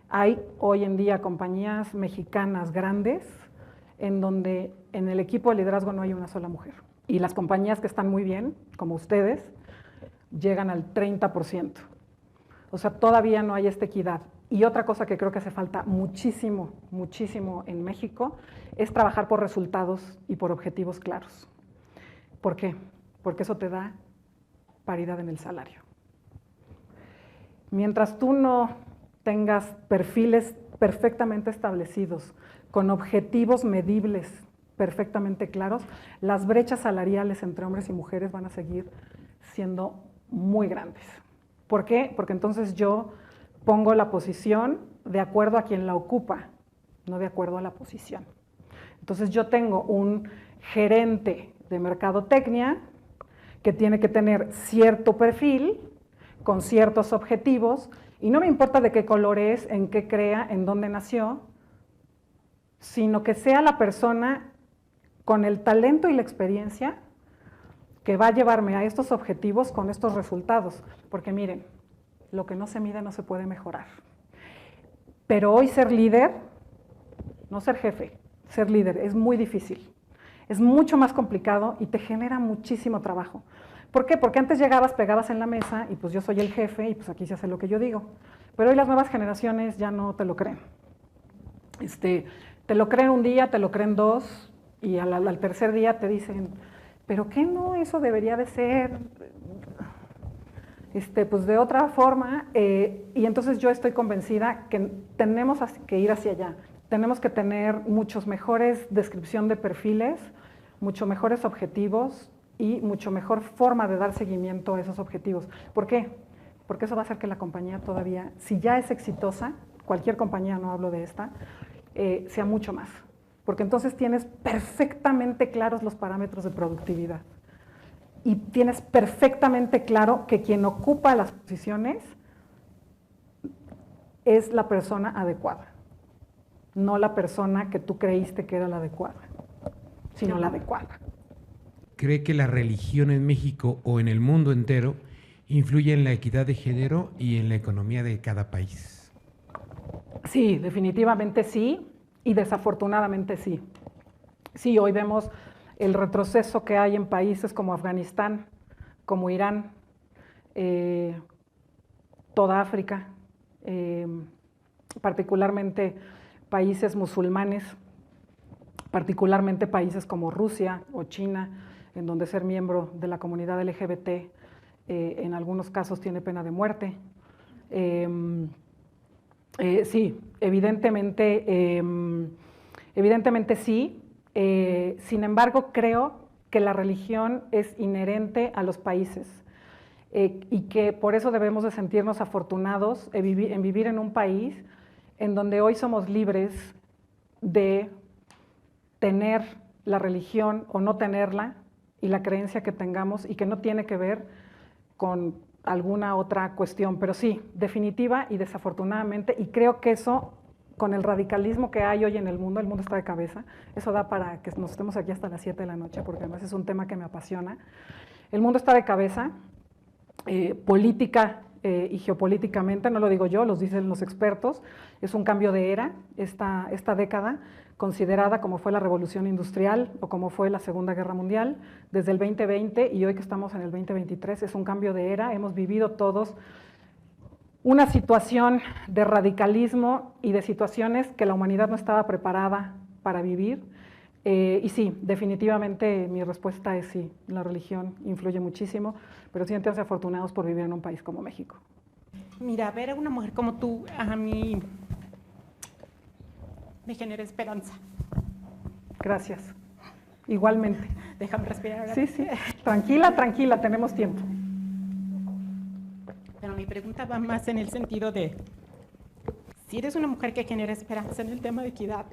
hay hoy en día compañías mexicanas grandes en donde en el equipo de liderazgo no hay una sola mujer. Y las compañías que están muy bien, como ustedes, llegan al 30%. O sea, todavía no hay esta equidad. Y otra cosa que creo que hace falta muchísimo, muchísimo en México es trabajar por resultados y por objetivos claros. ¿Por qué? Porque eso te da paridad en el salario. Mientras tú no tengas perfiles perfectamente establecidos, con objetivos medibles perfectamente claros, las brechas salariales entre hombres y mujeres van a seguir siendo muy grandes. ¿Por qué? Porque entonces yo pongo la posición de acuerdo a quien la ocupa, no de acuerdo a la posición. Entonces yo tengo un gerente de mercadotecnia que tiene que tener cierto perfil, con ciertos objetivos, y no me importa de qué color es, en qué crea, en dónde nació, sino que sea la persona con el talento y la experiencia que va a llevarme a estos objetivos con estos resultados. Porque miren, lo que no se mide no se puede mejorar. Pero hoy ser líder, no ser jefe, ser líder es muy difícil. Es mucho más complicado y te genera muchísimo trabajo. ¿Por qué? Porque antes llegabas, pegabas en la mesa y pues yo soy el jefe y pues aquí se hace lo que yo digo. Pero hoy las nuevas generaciones ya no te lo creen. Te lo creen un día, te lo creen dos y al tercer día te dicen, ¿pero qué no? Eso debería de ser pues de otra forma. Y entonces yo estoy convencida que tenemos que ir hacia allá. Tenemos que tener muchos mejores descripción de perfiles, mucho mejores objetivos y mucho mejor forma de dar seguimiento a esos objetivos. ¿Por qué? Porque eso va a hacer que la compañía todavía, si ya es exitosa, cualquier compañía, no hablo de esta, sea mucho más. Porque entonces tienes perfectamente claros los parámetros de productividad y tienes perfectamente claro que quien ocupa las posiciones es la persona adecuada, no la persona que tú creíste que era la adecuada, sino la adecuada. ¿Cree que la religión en México o en el mundo entero influye en la equidad de género y en la economía de cada país? Sí, definitivamente sí, y desafortunadamente sí. Sí, hoy vemos el retroceso que hay en países como Afganistán, como Irán, toda África, particularmente países musulmanes, particularmente países como Rusia o China, en donde ser miembro de la comunidad LGBT en algunos casos tiene pena de muerte. Sí, evidentemente sí. Sin embargo, creo que la religión es inherente a los países y que por eso debemos de sentirnos afortunados en vivir en un país en donde hoy somos libres de tener la religión o no tenerla y la creencia que tengamos y que no tiene que ver con alguna otra cuestión, pero sí, definitiva y desafortunadamente, y creo que eso, con el radicalismo que hay hoy en el mundo está de cabeza, eso da para que nos estemos aquí hasta las 7 de la noche, porque además es un tema que me apasiona. El mundo está de cabeza, política y geopolíticamente, no lo digo yo, lo dicen los expertos, es un cambio de era, esta década, considerada como fue la Revolución Industrial o como fue la Segunda Guerra Mundial, desde el 2020 y hoy que estamos en el 2023, es un cambio de era. Hemos vivido todos una situación de radicalismo y de situaciones que la humanidad no estaba preparada para vivir. Y sí, definitivamente mi respuesta es sí, la religión influye muchísimo, pero siéntanse afortunados por vivir en un país como México. Mira, ver a una mujer como tú, a mí me genera esperanza. Gracias. Igualmente. Déjame respirar. Sí, sí. Tranquila, tranquila, tenemos tiempo. Pero mi pregunta va más en el sentido de, si eres una mujer que genera esperanza en el tema de equidad,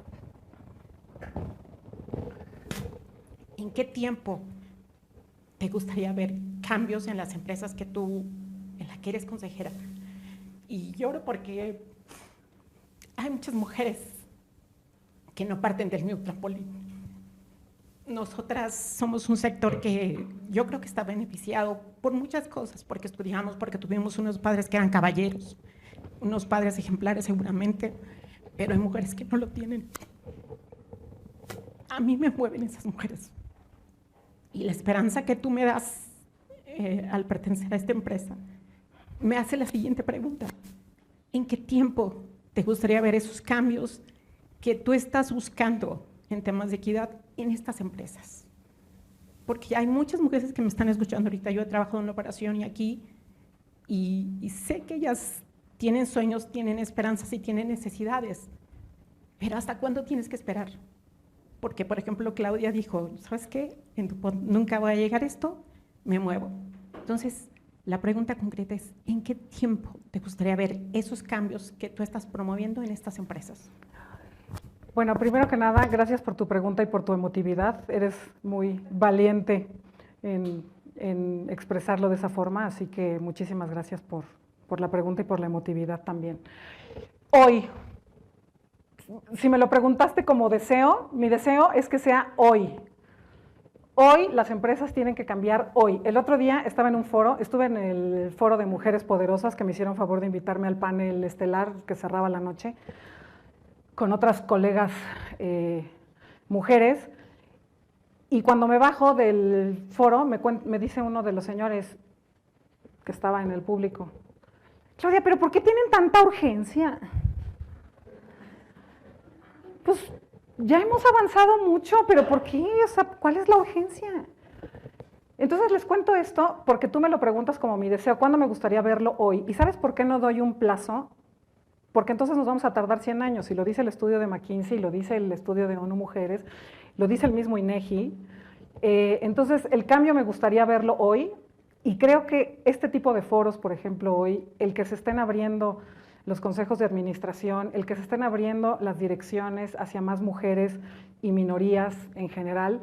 ¿en qué tiempo te gustaría ver cambios en las empresas en las que eres consejera? Y lloro porque hay muchas mujeres que no parten del mismo trampolín. Nosotras somos un sector que yo creo que está beneficiado por muchas cosas, porque estudiamos, porque tuvimos unos padres que eran caballeros, unos padres ejemplares seguramente, pero hay mujeres que no lo tienen. A mí me mueven esas mujeres. Y la esperanza que tú me das al pertenecer a esta empresa me hace la siguiente pregunta. ¿En qué tiempo te gustaría ver esos cambios que tú estás buscando en temas de equidad en estas empresas? Porque hay muchas mujeres que me están escuchando ahorita. Yo he trabajado en la operación y aquí, y sé que ellas tienen sueños, tienen esperanzas y tienen necesidades. Pero ¿hasta cuándo tienes que esperar? Porque, por ejemplo, Claudia dijo, ¿sabes qué? Nunca va a llegar esto, me muevo. Entonces, la pregunta concreta es, ¿en qué tiempo te gustaría ver esos cambios que tú estás promoviendo en estas empresas? Bueno, primero que nada, gracias por tu pregunta y por tu emotividad. Eres muy valiente en expresarlo de esa forma, así que muchísimas gracias por la pregunta y por la emotividad también. Hoy, si me lo preguntaste como deseo, mi deseo es que sea hoy. Hoy las empresas tienen que cambiar hoy. El otro día estaba en un foro, estuve en el foro de Mujeres Poderosas, que me hicieron favor de invitarme al panel estelar que cerraba la noche, con otras colegas mujeres, y cuando me bajo del foro me dice uno de los señores que estaba en el público: Claudia, ¿pero por qué tienen tanta urgencia? Pues ya hemos avanzado mucho, pero ¿por qué? O sea, ¿cuál es la urgencia? Entonces les cuento esto porque tú me lo preguntas como mi deseo, ¿cuándo me gustaría verlo hoy? ¿Y sabes por qué no doy un plazo? Porque entonces nos vamos a tardar 100 años, y lo dice el estudio de McKinsey, lo dice el estudio de ONU Mujeres, lo dice el mismo INEGI. Entonces el cambio me gustaría verlo hoy, y creo que este tipo de foros, por ejemplo hoy, el que se estén abriendo los consejos de administración, el que se estén abriendo las direcciones hacia más mujeres y minorías en general,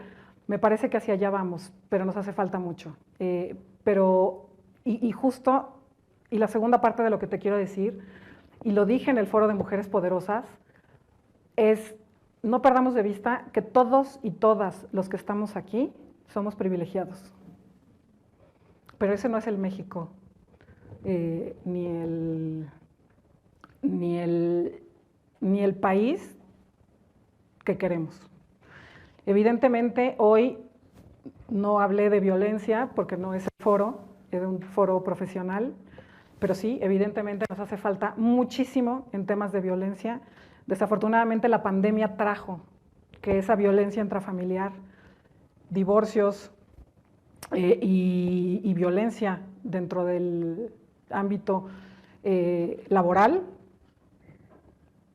me parece que hacia allá vamos, pero nos hace falta mucho. Justo, y la segunda parte de lo que te quiero decir, y lo dije en el foro de Mujeres Poderosas, es no perdamos de vista que todos y todas los que estamos aquí somos privilegiados. Pero ese no es el México, ni el país que queremos. Evidentemente, hoy no hablé de violencia porque no es el foro, es un foro profesional, pero sí, evidentemente nos hace falta muchísimo en temas de violencia. Desafortunadamente, la pandemia trajo que esa violencia intrafamiliar, divorcios y violencia dentro del ámbito laboral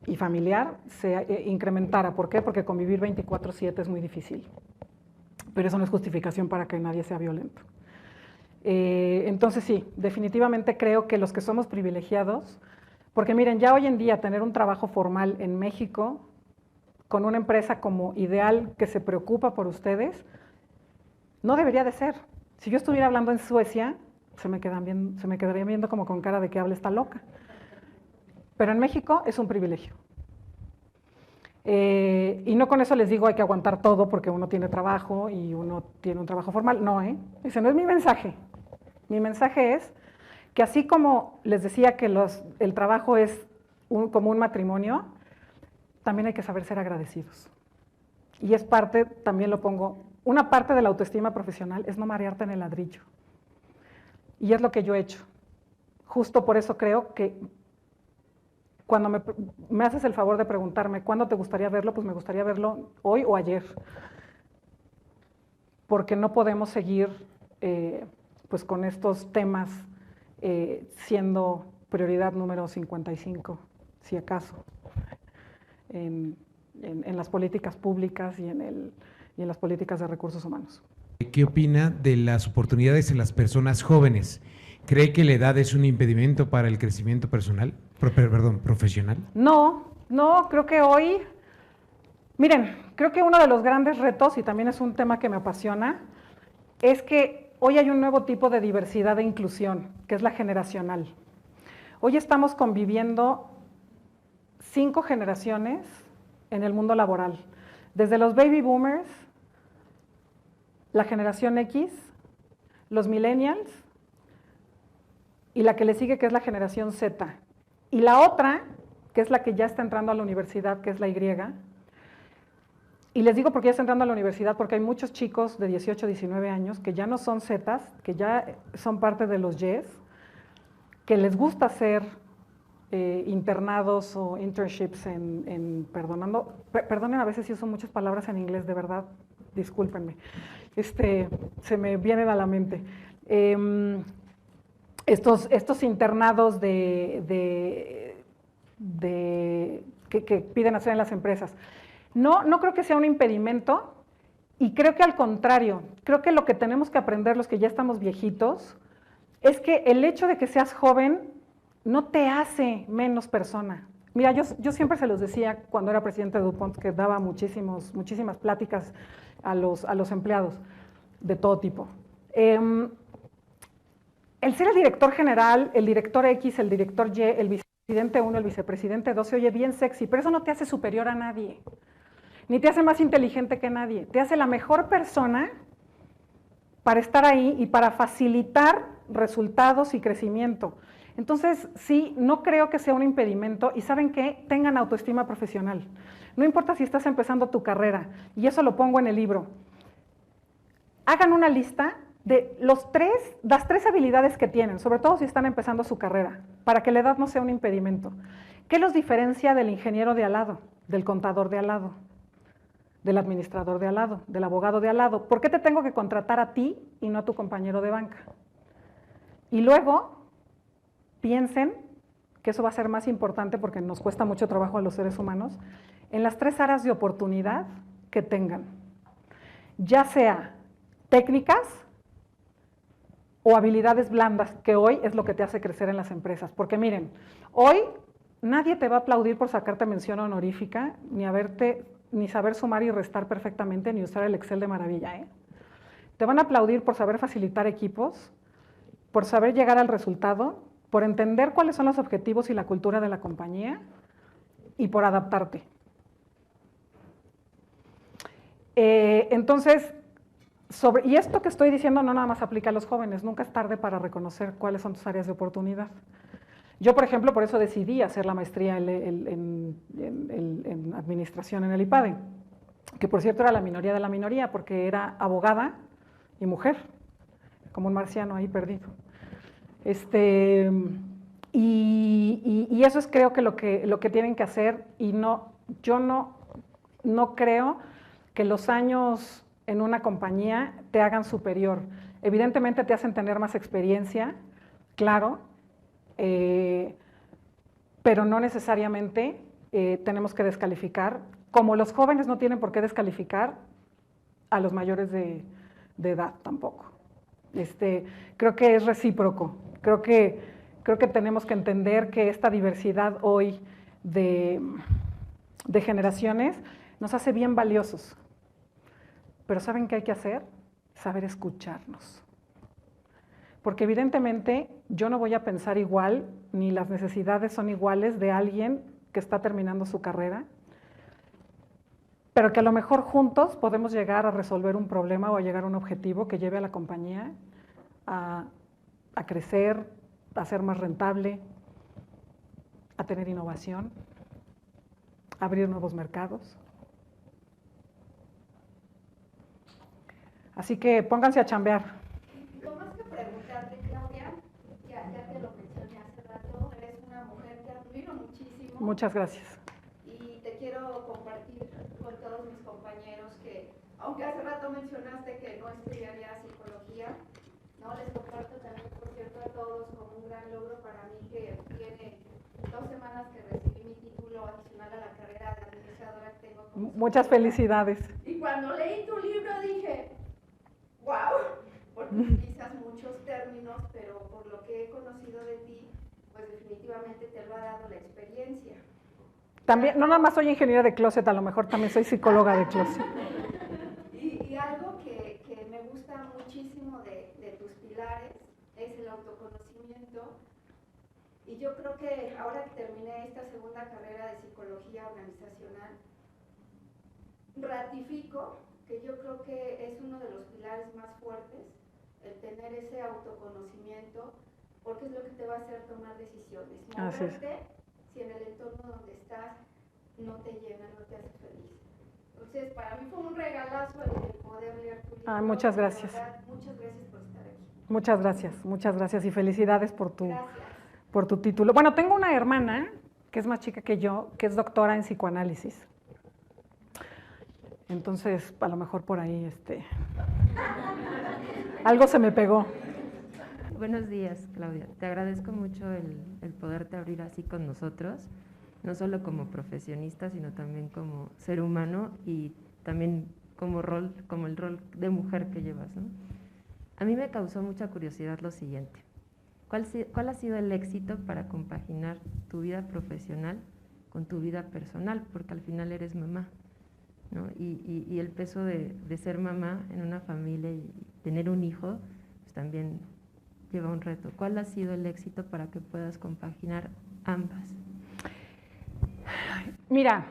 y familiar se incrementara. ¿Por qué? Porque convivir 24/7 es muy difícil, pero eso no es justificación para que nadie sea violento. Entonces sí, definitivamente creo que los que somos privilegiados, porque miren, ya hoy en día tener un trabajo formal en México, con una empresa como Ideal que se preocupa por ustedes, no debería de ser. Si yo estuviera hablando en Suecia, se me quedarían viendo como con cara de que habla esta loca. Pero en México es un privilegio. Y no con eso les digo hay que aguantar todo porque uno tiene trabajo y uno tiene un trabajo formal. No, ese no es mi mensaje. Mi mensaje es que así como les decía que el trabajo es como un matrimonio, también hay que saber ser agradecidos. Y es parte, también lo pongo, una parte de la autoestima profesional es no marearte en el ladrillo. Y es lo que yo he hecho. Justo por eso creo que cuando me haces el favor de preguntarme ¿cuándo te gustaría verlo? Pues me gustaría verlo hoy o ayer. Porque no podemos seguir pues con estos temas siendo prioridad número 55, si acaso, en las políticas públicas y en las políticas de recursos humanos. ¿Qué opina de las oportunidades en las personas jóvenes? ¿Cree que la edad es un impedimento para el crecimiento profesional? No, creo que hoy, miren, creo que uno de los grandes retos, y también es un tema que me apasiona, es que hoy hay un nuevo tipo de diversidad e inclusión, que es la generacional. Hoy estamos conviviendo 5 generaciones en el mundo laboral, desde los baby boomers, la generación X, los millennials, y la que le sigue, que es la generación Z. Y la otra, que es la que ya está entrando a la universidad, que es la Y. Y les digo porque ya está entrando a la universidad, porque hay muchos chicos de 18, 19 años que ya no son Zetas, que ya son parte de los Ys, que les gusta hacer internados o internships perdonen a veces si uso muchas palabras en inglés, de verdad, discúlpenme. Se me vienen a la mente. Estos internados que piden hacer en las empresas. No creo que sea un impedimento, y creo que al contrario, creo que lo que tenemos que aprender los que ya estamos viejitos es que el hecho de que seas joven no te hace menos persona. Mira, yo siempre se los decía cuando era presidente de DuPont, que daba muchísimas pláticas a los empleados de todo tipo. El ser el director general, el director X, el director Y, el vicepresidente 1, el vicepresidente 2, se oye bien sexy, pero eso no te hace superior a nadie, ni te hace más inteligente que nadie. Te hace la mejor persona para estar ahí y para facilitar resultados y crecimiento. Entonces, sí, no creo que sea un impedimento y ¿saben qué? Tengan autoestima profesional. No importa si estás empezando tu carrera, y eso lo pongo en el libro. Hagan una lista de las tres habilidades que tienen, sobre todo si están empezando su carrera, para que la edad no sea un impedimento. ¿Qué los diferencia del ingeniero de al lado, del contador de al lado, del administrador de al lado, del abogado de al lado? ¿Por qué te tengo que contratar a ti y no a tu compañero de banca? Y luego piensen, que eso va a ser más importante porque nos cuesta mucho trabajo a los seres humanos, en las 3 áreas de oportunidad que tengan, ya sea técnicas o habilidades blandas, que hoy es lo que te hace crecer en las empresas. Porque miren, hoy nadie te va a aplaudir por sacarte mención honorífica, ni saber sumar y restar perfectamente, ni usar el Excel de maravilla, ¿eh? Te van a aplaudir por saber facilitar equipos, por saber llegar al resultado, por entender cuáles son los objetivos y la cultura de la compañía y por adaptarte. Entonces, y esto que estoy diciendo no nada más aplica a los jóvenes, nunca es tarde para reconocer cuáles son tus áreas de oportunidad. Yo, por ejemplo, por eso decidí hacer la maestría en administración en el IPADE, que por cierto era la minoría de la minoría, porque era abogada y mujer, como un marciano ahí perdido. Y eso es creo que lo que tienen que hacer, y yo no creo que los años en una compañía te hagan superior. Evidentemente te hacen tener más experiencia, claro, pero no necesariamente tenemos que descalificar, como los jóvenes no tienen por qué descalificar a los mayores de edad tampoco. Creo que es recíproco, creo que tenemos que entender que esta diversidad hoy de generaciones nos hace bien valiosos. Pero ¿saben qué hay que hacer? Saber escucharnos. Porque evidentemente yo no voy a pensar igual, ni las necesidades son iguales de alguien que está terminando su carrera, pero que a lo mejor juntos podemos llegar a resolver un problema o a llegar a un objetivo que lleve a la compañía a crecer, a ser más rentable, a tener innovación, a abrir nuevos mercados. Así que pónganse a chambear. No más que preguntarte, Claudia, ya te lo mencioné hace rato, eres una mujer que admiro muchísimo. Muchas gracias. Y te quiero compartir con todos mis compañeros que, aunque hace rato mencionaste que no estudiarías psicología, no les comparto también, por cierto, a todos como un gran logro para mí que tiene 2 semanas que recibí mi título adicional a la carrera de administradora que tengo. Muchas felicidades. Y cuando leí tu libro dije, wow, porque utilizas muchos términos, pero por lo que he conocido de ti, pues definitivamente te lo ha dado la experiencia. También, no nada más soy ingeniera de closet, a lo mejor también soy psicóloga de closet. Y algo que me gusta muchísimo de tus pilares es el autoconocimiento. Y yo creo que ahora que terminé esta segunda carrera de psicología organizacional, ratifico que yo creo que es uno de los pilares más fuertes, el tener ese autoconocimiento, porque es lo que te va a hacer tomar decisiones. Moverte si en el entorno donde estás no te llena, no te hace feliz. Entonces, para mí fue un regalazo el poder leer tu libro. Muchas gracias. Verdad, muchas gracias por estar aquí. Muchas gracias y felicidades por tu título. Bueno, tengo una hermana que es más chica que yo, que es doctora en psicoanálisis. Entonces, a lo mejor por ahí algo se me pegó. Buenos días, Claudia. Te agradezco mucho el poderte abrir así con nosotros, no solo como profesionista, sino también como ser humano y también como el rol de mujer que llevas, ¿no? A mí me causó mucha curiosidad lo siguiente. ¿Cuál ha sido el éxito para compaginar tu vida profesional con tu vida personal? Porque al final eres mamá, ¿no? Y el peso de ser mamá en una familia y tener un hijo, pues también lleva un reto. ¿Cuál ha sido el éxito para que puedas compaginar ambas? Mira,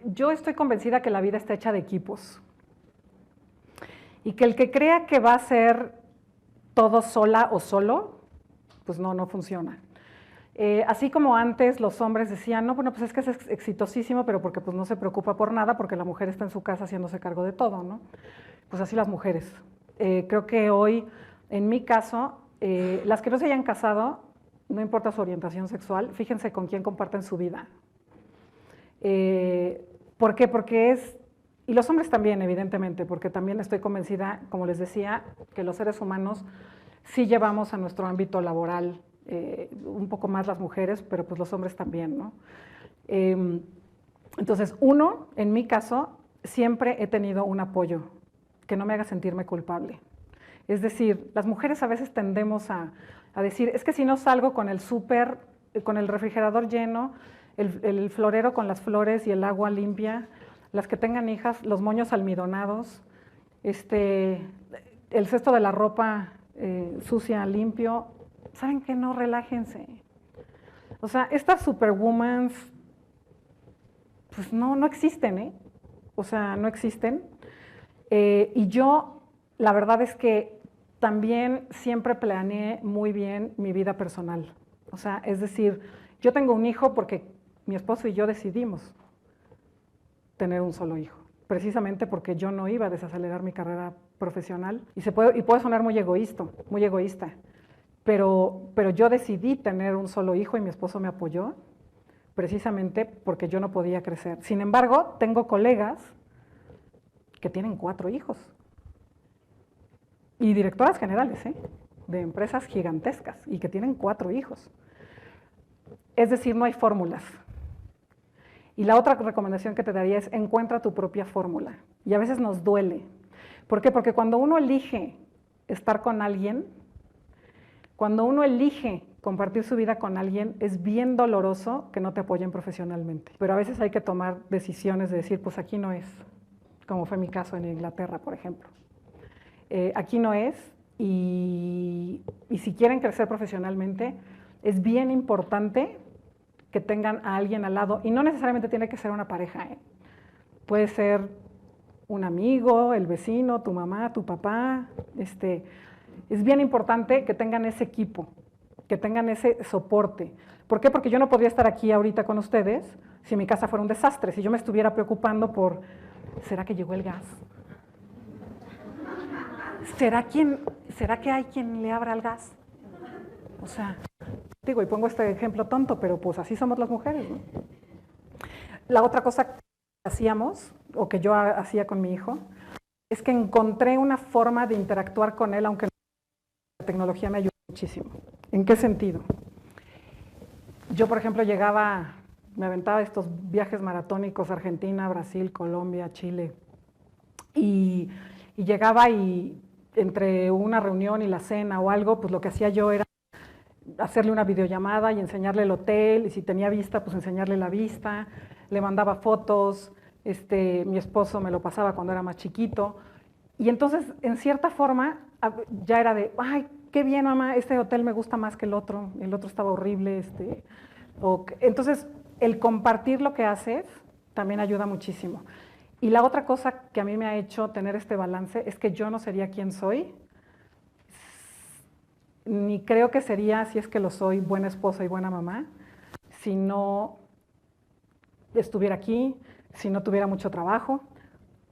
yo estoy convencida que la vida está hecha de equipos Y que el que crea que va a ser todo sola o solo, pues no funciona. Así como antes los hombres decían, no, bueno, pues es que es exitosísimo, pero porque pues no se preocupa por nada, porque la mujer está en su casa haciéndose cargo de todo, ¿no? Pues así las mujeres. Creo que hoy, en mi caso, las que no se hayan casado, no importa su orientación sexual, fíjense con quién comparten su vida. ¿Por qué? Porque es, y los hombres también, evidentemente, porque también estoy convencida, como les decía, que los seres humanos sí llevamos a nuestro ámbito laboral un poco más las mujeres, pero pues los hombres también, ¿no? Entonces, uno, en mi caso, siempre he tenido un apoyo que no me haga sentirme culpable. Es decir, las mujeres a veces tendemos a decir, es que si no salgo con el súper, con el refrigerador lleno, el florero con las flores y el agua limpia, las que tengan hijas, los moños almidonados, el cesto de la ropa sucia, limpio, ¿saben qué? No, relájense. O sea, estas superwomans, pues no existen, ¿eh? O sea, no existen. Y yo, la verdad es que también siempre planeé muy bien mi vida personal. O sea, es decir, yo tengo un hijo porque mi esposo y yo decidimos tener un solo hijo, precisamente porque yo no iba a desacelerar mi carrera profesional. Y puede sonar muy egoísta, pero yo decidí tener un solo hijo y mi esposo me apoyó, precisamente porque yo no podía crecer. Sin embargo, tengo colegas que tienen 4 hijos. Y directoras generales, de empresas gigantescas y que tienen 4 hijos. Es decir, no hay fórmulas. Y la otra recomendación que te daría es encuentra tu propia fórmula. Y a veces nos duele. ¿Por qué? Porque cuando uno elige estar con alguien, cuando uno elige compartir su vida con alguien, es bien doloroso que no te apoyen profesionalmente. Pero a veces hay que tomar decisiones de decir, pues aquí no es, como fue mi caso en Inglaterra, por ejemplo. Aquí no es, y si quieren crecer profesionalmente, es bien importante que tengan a alguien al lado, y no necesariamente tiene que ser una pareja, puede ser un amigo, el vecino, tu mamá, tu papá. Es bien importante que tengan ese equipo, que tengan ese soporte. ¿Por qué? Porque yo no podría estar aquí ahorita con ustedes si mi casa fuera un desastre, si yo me estuviera preocupando por, ¿será que llegó el gas? ¿Será que hay quien le abra el gas? O sea, digo, y pongo este ejemplo tonto, pero pues así somos las mujeres, ¿no? La otra cosa que hacíamos, o que yo hacía con mi hijo, es que encontré una forma de interactuar con él, aunque la tecnología me ayudó muchísimo. ¿En qué sentido? Yo, por ejemplo, me aventaba estos viajes maratónicos, Argentina, Brasil, Colombia, Chile, y llegaba y entre una reunión y la cena o algo, pues lo que hacía yo era hacerle una videollamada y enseñarle el hotel, y si tenía vista, pues enseñarle la vista, le mandaba fotos, mi esposo me lo pasaba cuando era más chiquito, y entonces, en cierta forma, ya era de, ay, qué bien, mamá, este hotel me gusta más que el otro estaba horrible, entonces, el compartir lo que haces también ayuda muchísimo. Y la otra cosa que a mí me ha hecho tener este balance es que yo no sería quien soy, ni creo que sería, si es que lo soy, buena esposa y buena mamá, si no estuviera aquí, si no tuviera mucho trabajo,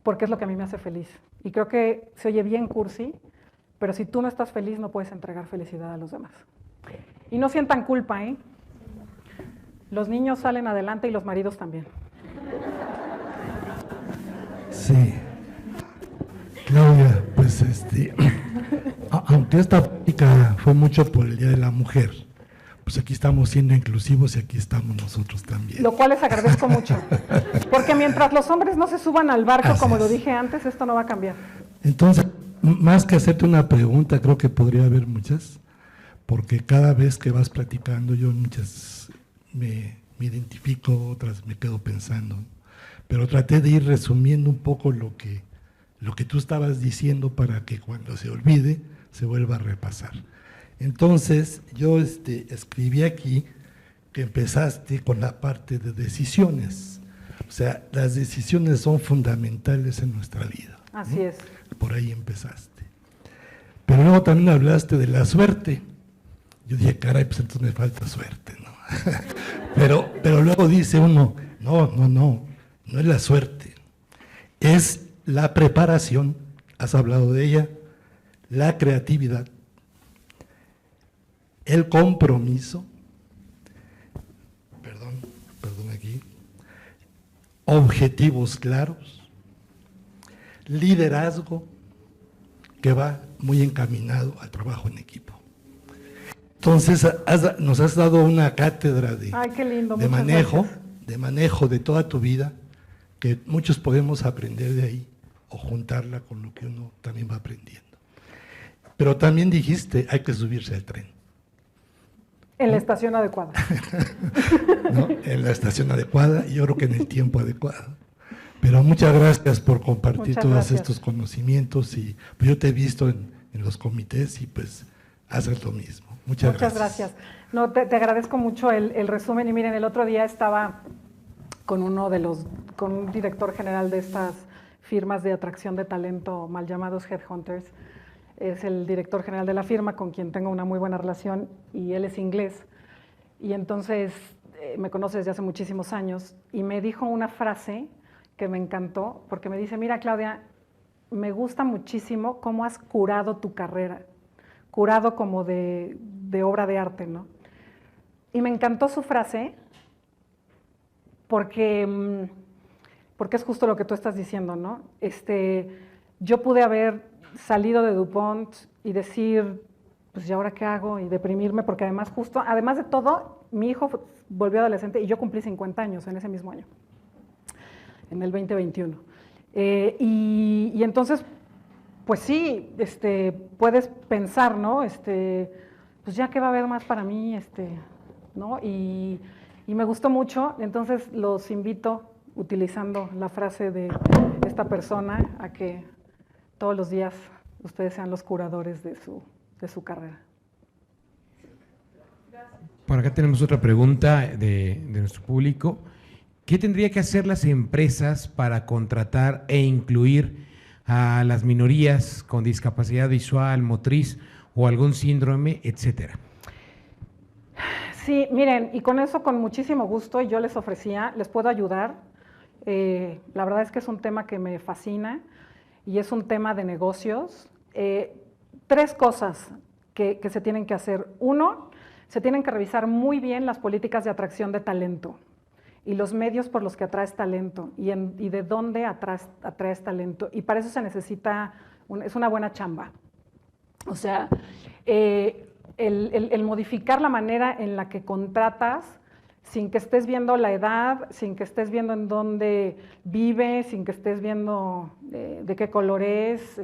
porque es lo que a mí me hace feliz. Y creo que se oye bien cursi, pero si tú no estás feliz, no puedes entregar felicidad a los demás. Y no sientan culpa, ¿eh? Los niños salen adelante y los maridos también. Sí. Claudia, pues aunque esta plática fue mucho por el Día de la Mujer, pues aquí estamos siendo inclusivos y aquí estamos nosotros también. Lo cual les agradezco mucho, porque mientras los hombres no se suban al barco, así como es. lo dije antes, esto no va a cambiar. Entonces, más que hacerte una pregunta, creo que podría haber muchas, porque cada vez que vas platicando, yo muchas me identifico, otras me quedo pensando, pero traté de ir resumiendo un poco lo que tú estabas diciendo para que cuando se olvide, se vuelva a repasar. Entonces, yo escribí aquí que empezaste con la parte de decisiones. O sea, las decisiones son fundamentales en nuestra vida, ¿no? Así es. por ahí empezaste. Pero luego también hablaste de la suerte. Yo dije, caray, pues entonces me falta suerte, ¿no? pero luego dice uno, no es la suerte, es la preparación, has hablado de ella, la creatividad, el compromiso, perdón aquí, objetivos claros, liderazgo que va muy encaminado al trabajo en equipo. Entonces nos has dado una cátedra de manejo de toda tu vida, que muchos podemos aprender de ahí o juntarla con lo que uno también va aprendiendo. Pero también dijiste, hay que subirse al tren. En la estación adecuada. ¿No? En la estación adecuada, y yo creo que en el tiempo adecuado. Pero muchas gracias por compartir todos estos conocimientos, y pues yo te he visto en los comités y pues haces lo mismo. Muchas gracias. No, te agradezco mucho el resumen, y miren, el otro día estaba con un director general de estas firmas de atracción de talento mal llamados headhunters. Es el director general de la firma con quien tengo una muy buena relación, y él es inglés, y entonces me conoce desde hace muchísimos años, y me dijo una frase que me encantó, porque me dice, mira Claudia, me gusta muchísimo cómo has curado tu carrera, curado como de obra de arte, ¿no? Y me encantó su frase porque es justo lo que tú estás diciendo, ¿no? Yo pude haber salido de DuPont y decir, pues ¿y ahora qué hago? Y deprimirme, porque además de todo, mi hijo volvió adolescente y yo cumplí 50 años en ese mismo año, en el 2021. Y entonces, pues sí, puedes pensar, ¿no? Pues ya qué va a haber más para mí, ¿no? Y me gustó mucho, entonces los invito, utilizando la frase de esta persona, a que todos los días ustedes sean los curadores de su carrera. Por acá tenemos otra pregunta de nuestro público. ¿Qué tendría que hacer las empresas para contratar e incluir a las minorías con discapacidad visual, motriz o algún síndrome, etcétera? Sí, miren, y con eso con muchísimo gusto, yo les puedo ayudar. La verdad es que es un tema que me fascina y es un tema de negocios. 3 cosas que se tienen que hacer. 1, se tienen que revisar muy bien las políticas de atracción de talento y los medios por los que atraes talento y de dónde atraes talento. Y para eso se necesita, es una buena chamba. O sea, el modificar la manera en la que contratas sin que estés viendo la edad, sin que estés viendo en dónde vive, sin que estés viendo de qué color es,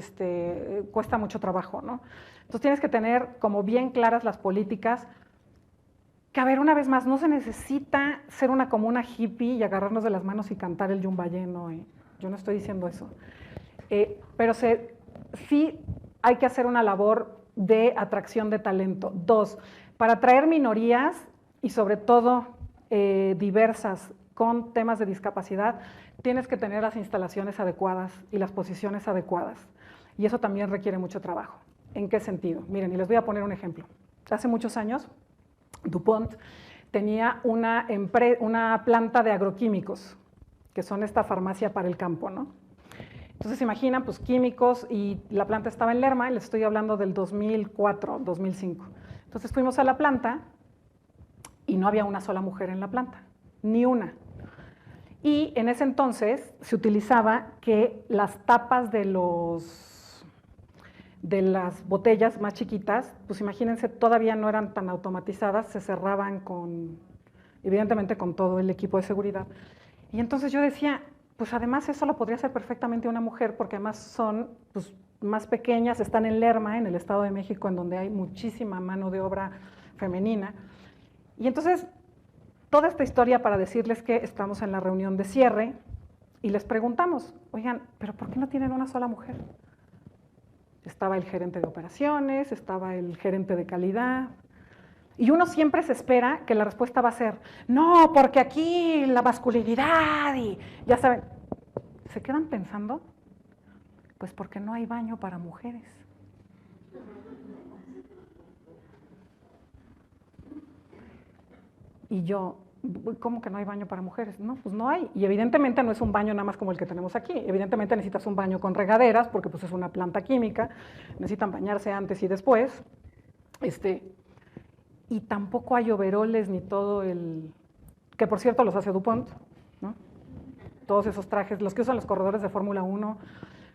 cuesta mucho trabajo, ¿no? Entonces tienes que tener como bien claras las políticas, que a ver, una vez más, no se necesita ser como una hippie y agarrarnos de las manos y cantar el Yumbayé, no, yo no estoy diciendo eso. Pero sí hay que hacer una labor de atracción de talento. 2, para atraer minorías y sobre todo diversas con temas de discapacidad, tienes que tener las instalaciones adecuadas y las posiciones adecuadas. Y eso también requiere mucho trabajo. ¿En qué sentido? Miren, y les voy a poner un ejemplo. Hace muchos años, DuPont tenía una planta de agroquímicos, que son esta farmacia para el campo, ¿no? Entonces, imaginan, pues químicos, y la planta estaba en Lerma, y les estoy hablando del 2004, 2005. Entonces fuimos a la planta y no había una sola mujer en la planta, ni una. Y en ese entonces se utilizaba que las tapas de las botellas más chiquitas, pues imagínense, todavía no eran tan automatizadas, se cerraban evidentemente con todo el equipo de seguridad. Y entonces yo decía, pues además eso lo podría hacer perfectamente una mujer, porque además son pues, más pequeñas, están en Lerma, en el Estado de México, en donde hay muchísima mano de obra femenina. Y entonces, toda esta historia para decirles que estamos en la reunión de cierre y les preguntamos, oigan, ¿pero por qué no tienen una sola mujer? Estaba el gerente de operaciones, estaba el gerente de calidad, y uno siempre se espera que la respuesta va a ser, no, porque aquí la masculinidad, y ya saben, se quedan pensando Pues porque no hay baño para mujeres. Y yo, ¿cómo que no hay baño para mujeres? No, pues no hay. Y evidentemente no es un baño nada más como el que tenemos aquí. Evidentemente necesitas un baño con regaderas, porque pues es una planta química, necesitan bañarse antes y después. Y tampoco hay overoles ni todo el... que por cierto los hace DuPont, ¿no? Todos esos trajes, los que usan los corredores de Fórmula 1,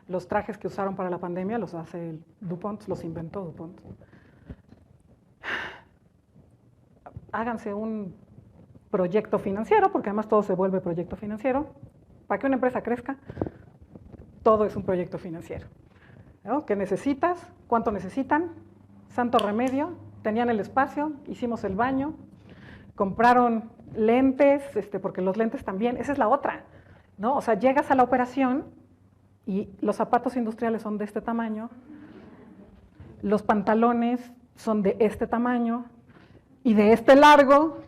los trajes que usaron para la pandemia los hace DuPont, los inventó DuPont. Háganse un proyecto financiero, porque además todo se vuelve proyecto financiero. Para que una empresa crezca, todo es un proyecto financiero, ¿no? ¿Qué necesitas? ¿Cuánto necesitan? Santo remedio, tenían el espacio, hicimos el baño, compraron lentes, porque los lentes también, esa es la otra, ¿no? O sea, llegas a la operación y los zapatos industriales son de este tamaño, los pantalones son de este tamaño y de este largo,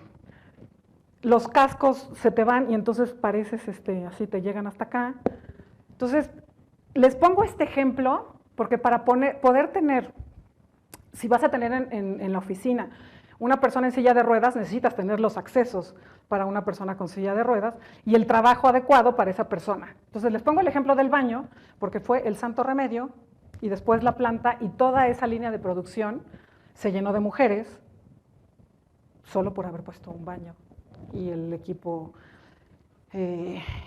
los cascos se te van y entonces pareces, así te llegan hasta acá. Entonces, les pongo este ejemplo porque para poder tener, si vas a tener en la oficina una persona en silla de ruedas, necesitas tener los accesos para una persona con silla de ruedas y el trabajo adecuado para esa persona. Entonces, les pongo el ejemplo del baño porque fue el santo remedio y después la planta y toda esa línea de producción se llenó de mujeres solo por haber puesto un baño y el equipo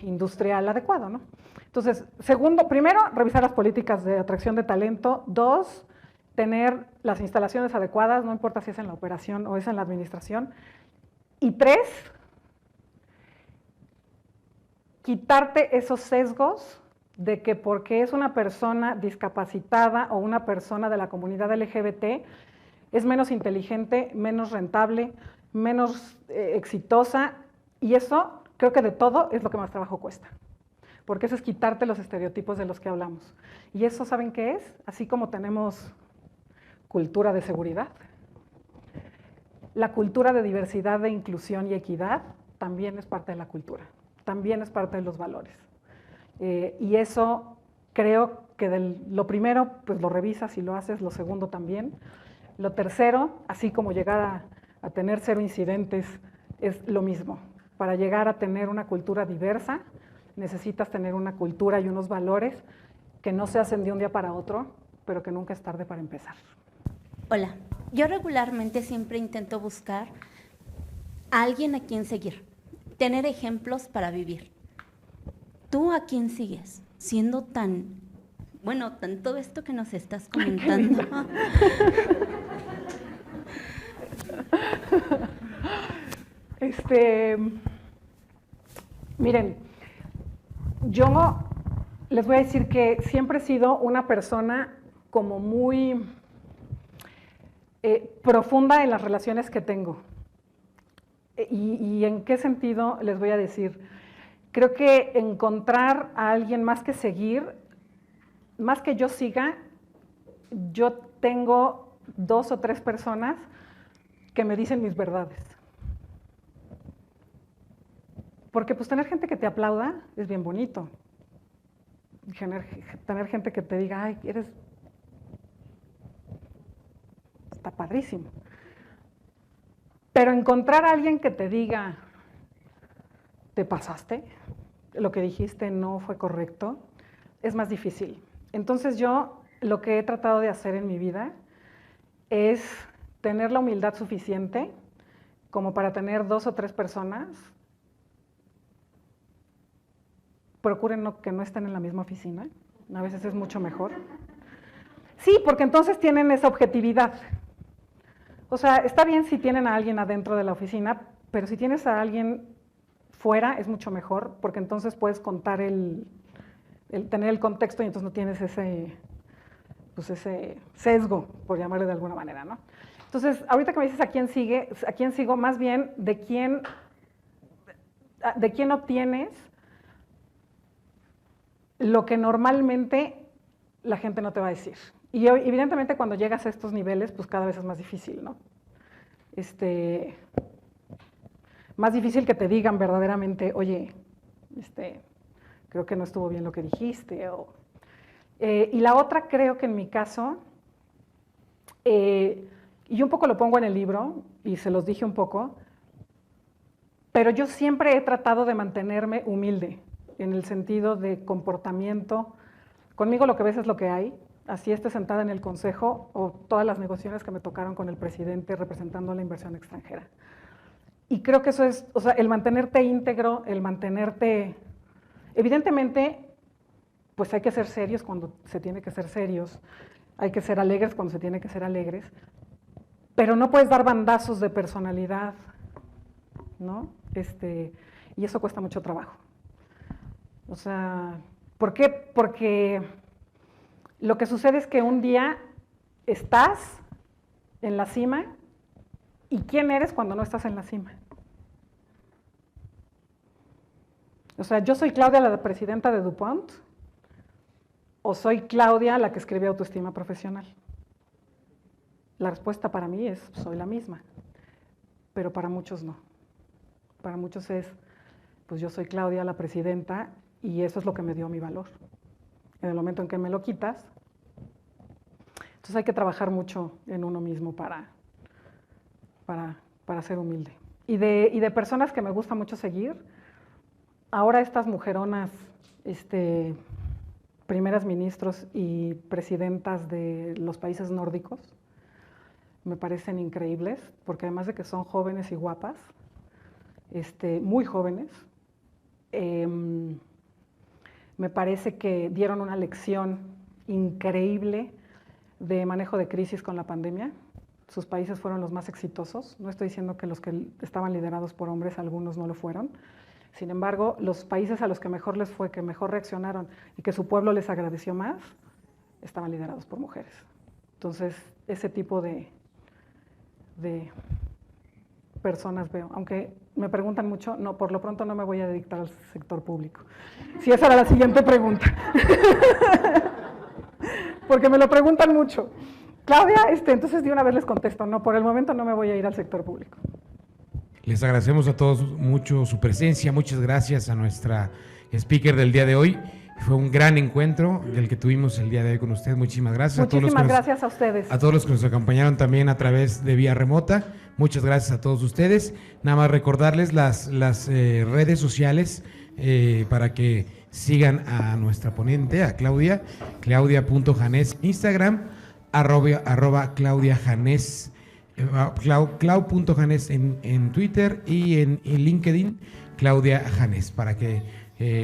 industrial adecuado, ¿no? Entonces, primero, revisar las políticas de atracción de talento. 2, tener las instalaciones adecuadas, no importa si es en la operación o es en la administración. Y 3, quitarte esos sesgos de que porque es una persona discapacitada o una persona de la comunidad LGBT, es menos inteligente, menos rentable, menos exitosa, y eso creo que de todo es lo que más trabajo cuesta, porque eso es quitarte los estereotipos de los que hablamos. Y eso, ¿saben qué es? Así como tenemos cultura de seguridad, la cultura de diversidad, de inclusión y equidad también es parte de la cultura, también es parte de los valores. Y eso creo que lo primero, pues lo revisas y lo haces, lo segundo también. Lo tercero, así como llegar a tener 0 incidentes, es lo mismo. Para llegar a tener una cultura diversa, necesitas tener una cultura y unos valores que no se hacen de un día para otro, pero que nunca es tarde para empezar. Hola, yo regularmente siempre intento buscar a alguien a quien seguir, tener ejemplos para vivir. ¿Tú a quién sigues? Siendo tan todo esto que nos estás comentando. Miren, yo les voy a decir que siempre he sido una persona como muy profunda en las relaciones que tengo. ¿Y en qué sentido les voy a decir? Creo que encontrar a alguien más que seguir, más que yo siga, yo tengo 2 o 3 personas que me dicen mis verdades. Porque pues tener gente que te aplauda es bien bonito. Tener gente que te diga, ay, está padrísimo. Pero encontrar a alguien que te diga, te pasaste, lo que dijiste no fue correcto, es más difícil. Entonces yo lo que he tratado de hacer en mi vida es tener la humildad suficiente como para tener 2 o 3 personas. Procuren que no estén en la misma oficina, a veces es mucho mejor. Sí, porque entonces tienen esa objetividad. O sea, está bien si tienen a alguien adentro de la oficina, pero si tienes a alguien fuera es mucho mejor, porque entonces puedes contar tener el contexto y entonces no tienes ese sesgo, por llamarle de alguna manera, ¿no? Entonces, ahorita que me dices a quién sigo, más bien de quién obtienes lo que normalmente la gente no te va a decir. Y evidentemente cuando llegas a estos niveles, pues cada vez es más difícil, ¿no? Más difícil que te digan verdaderamente, oye, creo que no estuvo bien lo que dijiste, Y la otra creo que en mi caso, y un poco lo pongo en el libro, y se los dije un poco, pero yo siempre he tratado de mantenerme humilde, en el sentido de comportamiento. Conmigo lo que ves es lo que hay, así esté sentada en el consejo o todas las negociaciones que me tocaron con el presidente representando la inversión extranjera. Y creo que eso es, o sea, el mantenerte íntegro, el mantenerte, evidentemente, pues hay que ser serios cuando se tiene que ser serios, hay que ser alegres cuando se tiene que ser alegres, pero no puedes dar bandazos de personalidad, ¿no? Y eso cuesta mucho trabajo. O sea, ¿por qué? Porque lo que sucede es que un día estás en la cima y ¿quién eres cuando no estás en la cima? O sea, ¿yo soy Claudia, la presidenta de DuPont? ¿O soy Claudia, la que escribe Autoestima Profesional? La respuesta para mí es, soy la misma, pero para muchos no. Para muchos es, pues yo soy Claudia, la presidenta, y eso es lo que me dio mi valor. En el momento en que me lo quitas, entonces hay que trabajar mucho en uno mismo para ser humilde. Y de personas que me gusta mucho seguir, ahora estas mujeronas, primeras ministros y presidentas de los países nórdicos, me parecen increíbles, porque además de que son jóvenes y guapas, muy jóvenes, me parece que dieron una lección increíble de manejo de crisis con la pandemia. Sus países fueron los más exitosos. No estoy diciendo que los que estaban liderados por hombres, algunos no lo fueron. Sin embargo, los países a los que mejor les fue, que mejor reaccionaron y que su pueblo les agradeció más, estaban liderados por mujeres. Entonces, ese tipo de personas veo. Aunque me preguntan mucho, no, por lo pronto no me voy a dedicar al sector público. Si esa era la siguiente pregunta. Porque me lo preguntan mucho. Claudia, entonces de una vez les contesto, no, por el momento no me voy a ir al sector público. Les agradecemos a todos mucho su presencia, muchas gracias a nuestra speaker del día de hoy. Fue un gran encuentro del que tuvimos el día de hoy con usted. Muchísimas gracias. Muchísimas gracias a ustedes. A todos los que nos acompañaron también a través de vía remota. Muchas gracias a todos ustedes. Nada más recordarles las redes sociales para que sigan a nuestra ponente, a Claudia, claudia.janés, Instagram, arroba claudiajanés, clau.janés en Twitter y en LinkedIn, Claudia Janés, para que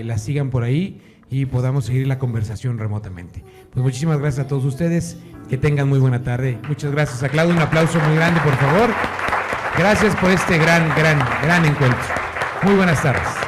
la sigan por ahí y podamos seguir la conversación remotamente. Pues muchísimas gracias a todos ustedes, que tengan muy buena tarde. Muchas gracias a Claudia, un aplauso muy grande, por favor. Gracias por este gran encuentro. Muy buenas tardes.